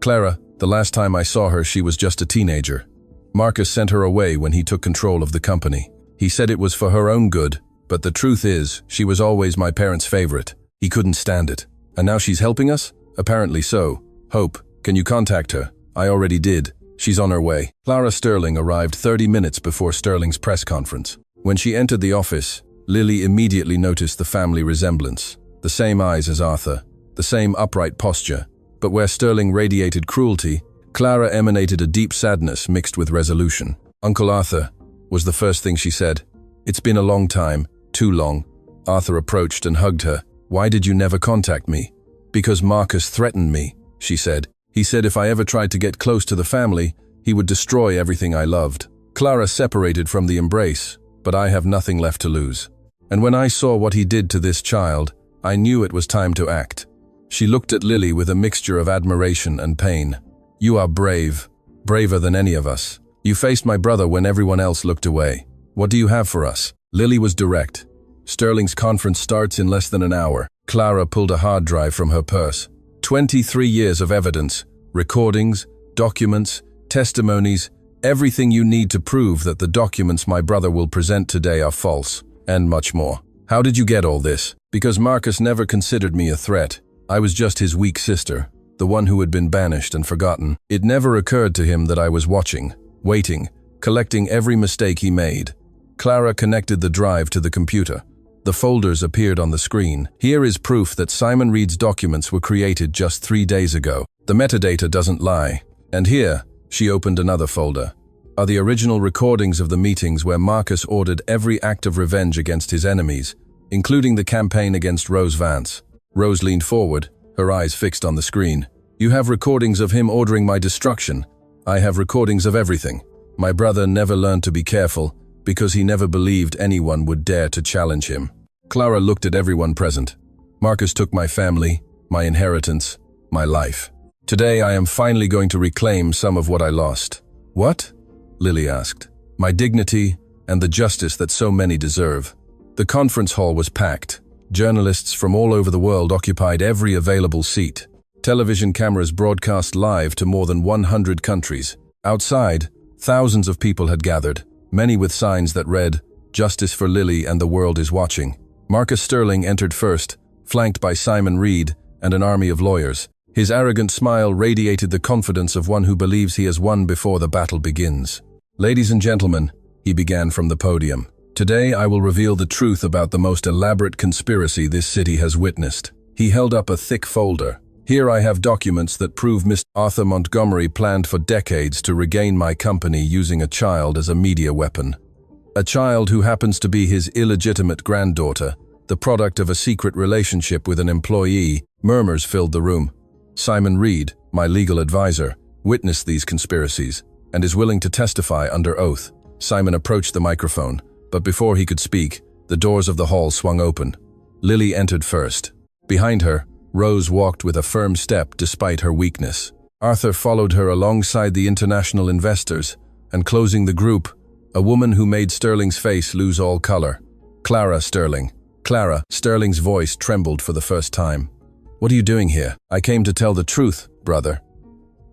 Clara, the last time I saw her she was just a teenager. Marcus sent her away when he took control of the company. He said it was for her own good, but the truth is, she was always my parents' favorite. He couldn't stand it. And now she's helping us? Apparently so. Hope, can you contact her? I already did. She's on her way. Clara Sterling arrived 30 minutes before Sterling's press conference. When she entered the office, Lily immediately noticed the family resemblance. The same eyes as Arthur, the same upright posture. But where Sterling radiated cruelty, Clara emanated a deep sadness mixed with resolution. "Uncle Arthur," was the first thing she said. "It's been a long time, too long." Arthur approached and hugged her. "Why did you never contact me?" "Because Marcus threatened me," she said. "He said if I ever tried to get close to the family, he would destroy everything I loved." Clara separated from the embrace, but I have nothing left to lose. And when I saw what he did to this child, I knew it was time to act. She looked at Lily with a mixture of admiration and pain. "You are brave, braver than any of us. You faced my brother when everyone else looked away. What do you have for us?" Lily was direct. "Sterling's conference starts in less than an hour." Clara pulled a hard drive from her purse. 23 years of evidence, recordings, documents, testimonies, everything you need to prove that the documents my brother will present today are false, and much more. "How did you get all this?" "Because Marcus never considered me a threat. I was just his weak sister, the one who had been banished and forgotten. It never occurred to him that I was watching, waiting, collecting every mistake he made." Clara connected the drive to the computer. The folders appeared on the screen. "Here is proof that Simon Reed's documents were created just 3 days ago. The metadata doesn't lie. And here," she opened another folder, "are the original recordings of the meetings where Marcus ordered every act of revenge against his enemies, including the campaign against Rose Vance." Rose leaned forward, her eyes fixed on the screen. "You have recordings of him ordering my destruction. I have recordings of everything. My brother never learned to be careful, because he never believed anyone would dare to challenge him." Clara looked at everyone present. "Marcus took my family, my inheritance, my life. Today I am finally going to reclaim some of what I lost." "What?" Lily asked. "My dignity and the justice that so many deserve." The conference hall was packed. Journalists from all over the world occupied every available seat. Television cameras broadcast live to more than 100 countries. Outside, thousands of people had gathered, many with signs that read, "Justice for Lily and the world is watching." Marcus Sterling entered first, flanked by Simon Reed and an army of lawyers. His arrogant smile radiated the confidence of one who believes he has won before the battle begins. "Ladies and gentlemen," he began from the podium, "today I will reveal the truth about the most elaborate conspiracy this city has witnessed." He held up a thick folder. "Here I have documents that prove Mr. Arthur Montgomery planned for decades to regain my company using a child as a media weapon. A child who happens to be his illegitimate granddaughter, the product of a secret relationship with an employee." Murmurs filled the room. "Simon Reed, my legal advisor, witnessed these conspiracies and is willing to testify under oath." Simon approached the microphone, but before he could speak, the doors of the hall swung open. Lily entered first. Behind her, Rose walked with a firm step despite her weakness. Arthur followed her alongside the international investors, and closing the group, a woman who made Sterling's face lose all color. "Clara Sterling." Clara Sterling's voice trembled for the first time. "What are you doing here?" "I came to tell the truth, brother.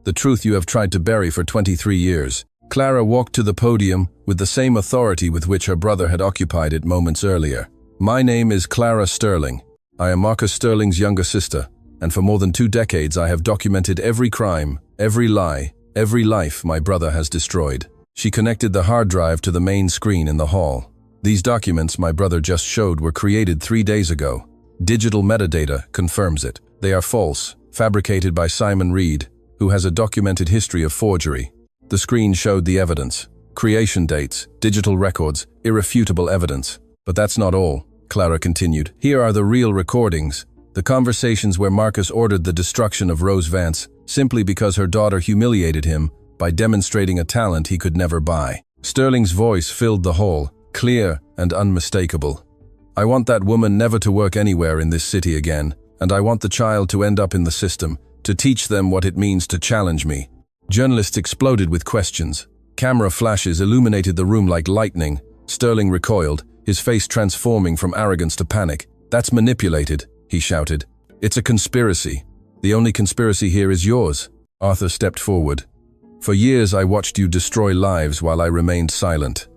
The truth you have tried to bury for 23 years. Clara walked to the podium with the same authority with which her brother had occupied it moments earlier. "My name is Clara Sterling. I am Marcus Sterling's younger sister, and for more than 2 decades I have documented every crime, every lie, every life my brother has destroyed." She connected the hard drive to the main screen in the hall. "These documents my brother just showed were created 3 days ago. Digital metadata confirms it. They are false, fabricated by Simon Reed, who has a documented history of forgery." The screen showed the evidence. Creation dates, digital records, irrefutable evidence. "But that's not all," Clara continued. "Here are the real recordings, the conversations where Marcus ordered the destruction of Rose Vance simply because her daughter humiliated him by demonstrating a talent he could never buy." Sterling's voice filled the hall, clear and unmistakable. "I want that woman never to work anywhere in this city again, and I want the child to end up in the system, to teach them what it means to challenge me." Journalists exploded with questions. Camera flashes illuminated the room like lightning. Sterling recoiled, his face transforming from arrogance to panic. "That's manipulated," he shouted. "It's a conspiracy. The only conspiracy here is yours." Arthur stepped forward. "For years I watched you destroy lives while I remained silent.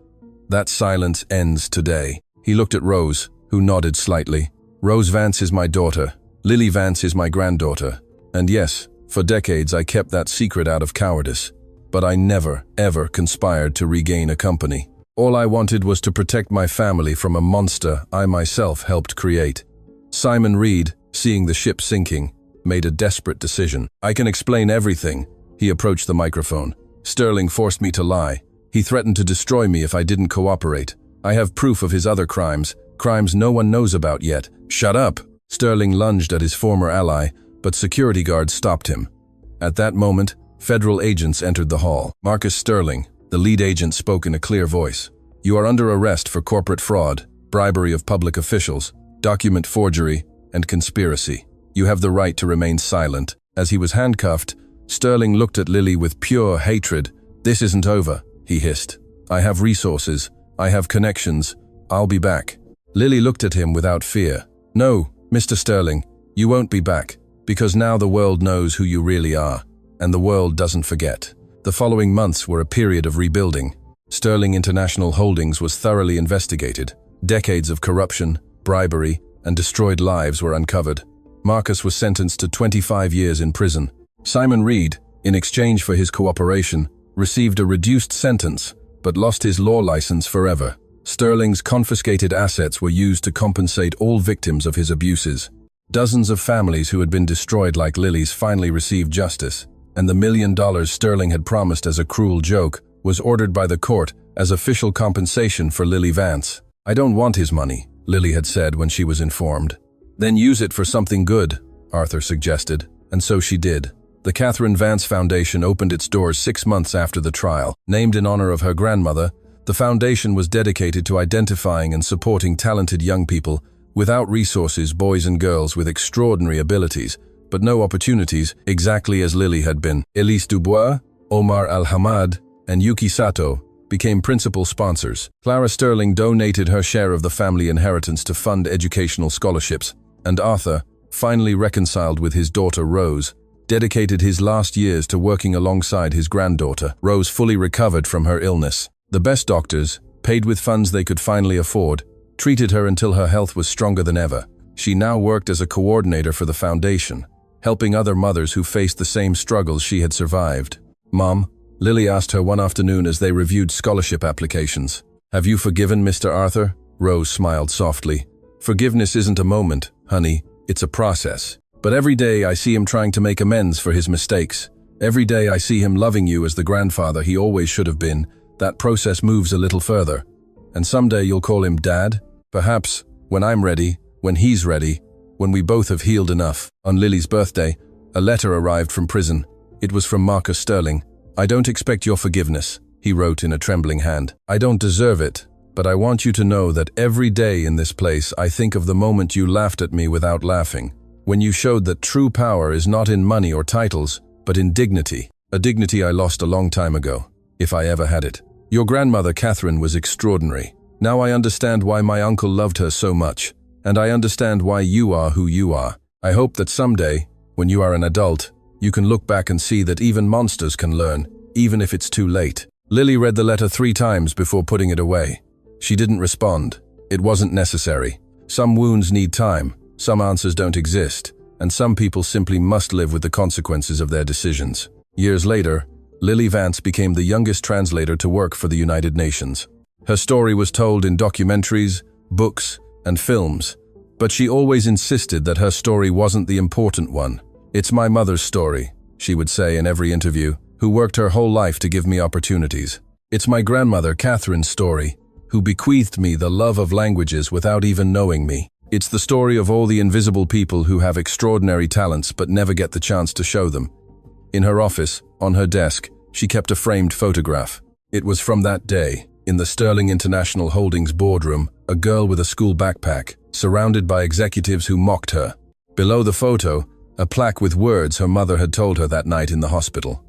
That silence ends today. He looked at Rose, who nodded slightly. Rose Vance is my daughter. Lily Vance is my granddaughter. And yes, for decades I kept that secret out of cowardice. But I never, ever conspired to regain a company. All I wanted was to protect my family from a monster I myself helped create. Simon Reed, seeing the ship sinking, made a desperate decision. I can explain everything. He approached the microphone. Sterling forced me to lie. He threatened to destroy me if I didn't cooperate. I have proof of his other crimes no one knows about yet. Shut up! Sterling lunged at his former ally, but security guards stopped him. At that moment, federal agents entered the hall. Marcus Sterling, the lead agent, spoke in a clear voice. You are under arrest for corporate fraud, bribery of public officials, document forgery, and conspiracy. You have the right to remain silent. As he was handcuffed, Sterling looked at Lily with pure hatred. This isn't over, he hissed. I have resources. I have connections. I'll be back. Lily looked at him without fear. No, Mr. Sterling, you won't be back, because now the world knows who you really are, and the world doesn't forget. The following months were a period of rebuilding. Sterling International Holdings was thoroughly investigated. Decades of corruption, bribery, and destroyed lives were uncovered. Marcus was sentenced to 25 years in prison. Simon Reed, in exchange for his cooperation, received a reduced sentence, but lost his law license forever. Sterling's confiscated assets were used to compensate all victims of his abuses. Dozens of families who had been destroyed like Lily's finally received justice, and the $1 million Sterling had promised as a cruel joke was ordered by the court as official compensation for Lily Vance. I don't want his money, Lily had said when she was informed. Then use it for something good, Arthur suggested, and so she did. The Catherine Vance Foundation opened its doors 6 months after the trial. Named in honor of her grandmother, the foundation was dedicated to identifying and supporting talented young people without resources, boys and girls with extraordinary abilities, but no opportunities, exactly as Lily had been. Elise Dubois, Omar Al-Hamad, and Yuki Sato became principal sponsors. Clara Sterling donated her share of the family inheritance to fund educational scholarships, and Arthur, finally reconciled with his daughter Rose, dedicated his last years to working alongside his granddaughter. Rose fully recovered from her illness. The best doctors, paid with funds they could finally afford, treated her until her health was stronger than ever. She now worked as a coordinator for the foundation, helping other mothers who faced the same struggles she had survived. Mom, Lily asked her one afternoon as they reviewed scholarship applications. Have you forgiven Mr. Arthur? Rose smiled softly. Forgiveness isn't a moment, honey, it's a process. But every day I see him trying to make amends for his mistakes. Every day I see him loving you as the grandfather he always should have been. That process moves a little further. And someday you'll call him Dad? Perhaps, when I'm ready, when he's ready, when we both have healed enough. On Lily's birthday, a letter arrived from prison. It was from Marcus Sterling. I don't expect your forgiveness, he wrote in a trembling hand. I don't deserve it, but I want you to know that every day in this place I think of the moment you laughed at me without laughing, when you showed that true power is not in money or titles, but in dignity, a dignity I lost a long time ago, if I ever had it. Your grandmother Catherine was extraordinary. Now I understand why my uncle loved her so much, and I understand why you are who you are. I hope that someday, when you are an adult, you can look back and see that even monsters can learn, even if it's too late. Lily read the letter 3 times before putting it away. She didn't respond. It wasn't necessary. Some wounds need time, some answers don't exist, and some people simply must live with the consequences of their decisions. Years later, Lily Vance became the youngest translator to work for the United Nations. Her story was told in documentaries, books, and films, but she always insisted that her story wasn't the important one. It's my mother's story, she would say in every interview, who worked her whole life to give me opportunities. It's my grandmother Catherine's story, who bequeathed me the love of languages without even knowing me. It's the story of all the invisible people who have extraordinary talents but never get the chance to show them. In her office, on her desk, she kept a framed photograph. It was from that day, in the Sterling International Holdings boardroom, a girl with a school backpack, surrounded by executives who mocked her. Below the photo, a plaque with words her mother had told her that night in the hospital.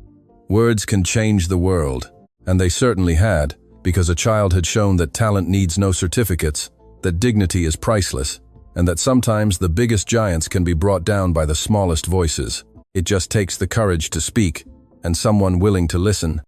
Words can change the world, and they certainly had, because a child had shown that talent needs no certificates, that dignity is priceless, and that sometimes the biggest giants can be brought down by the smallest voices. It just takes the courage to speak, and someone willing to listen.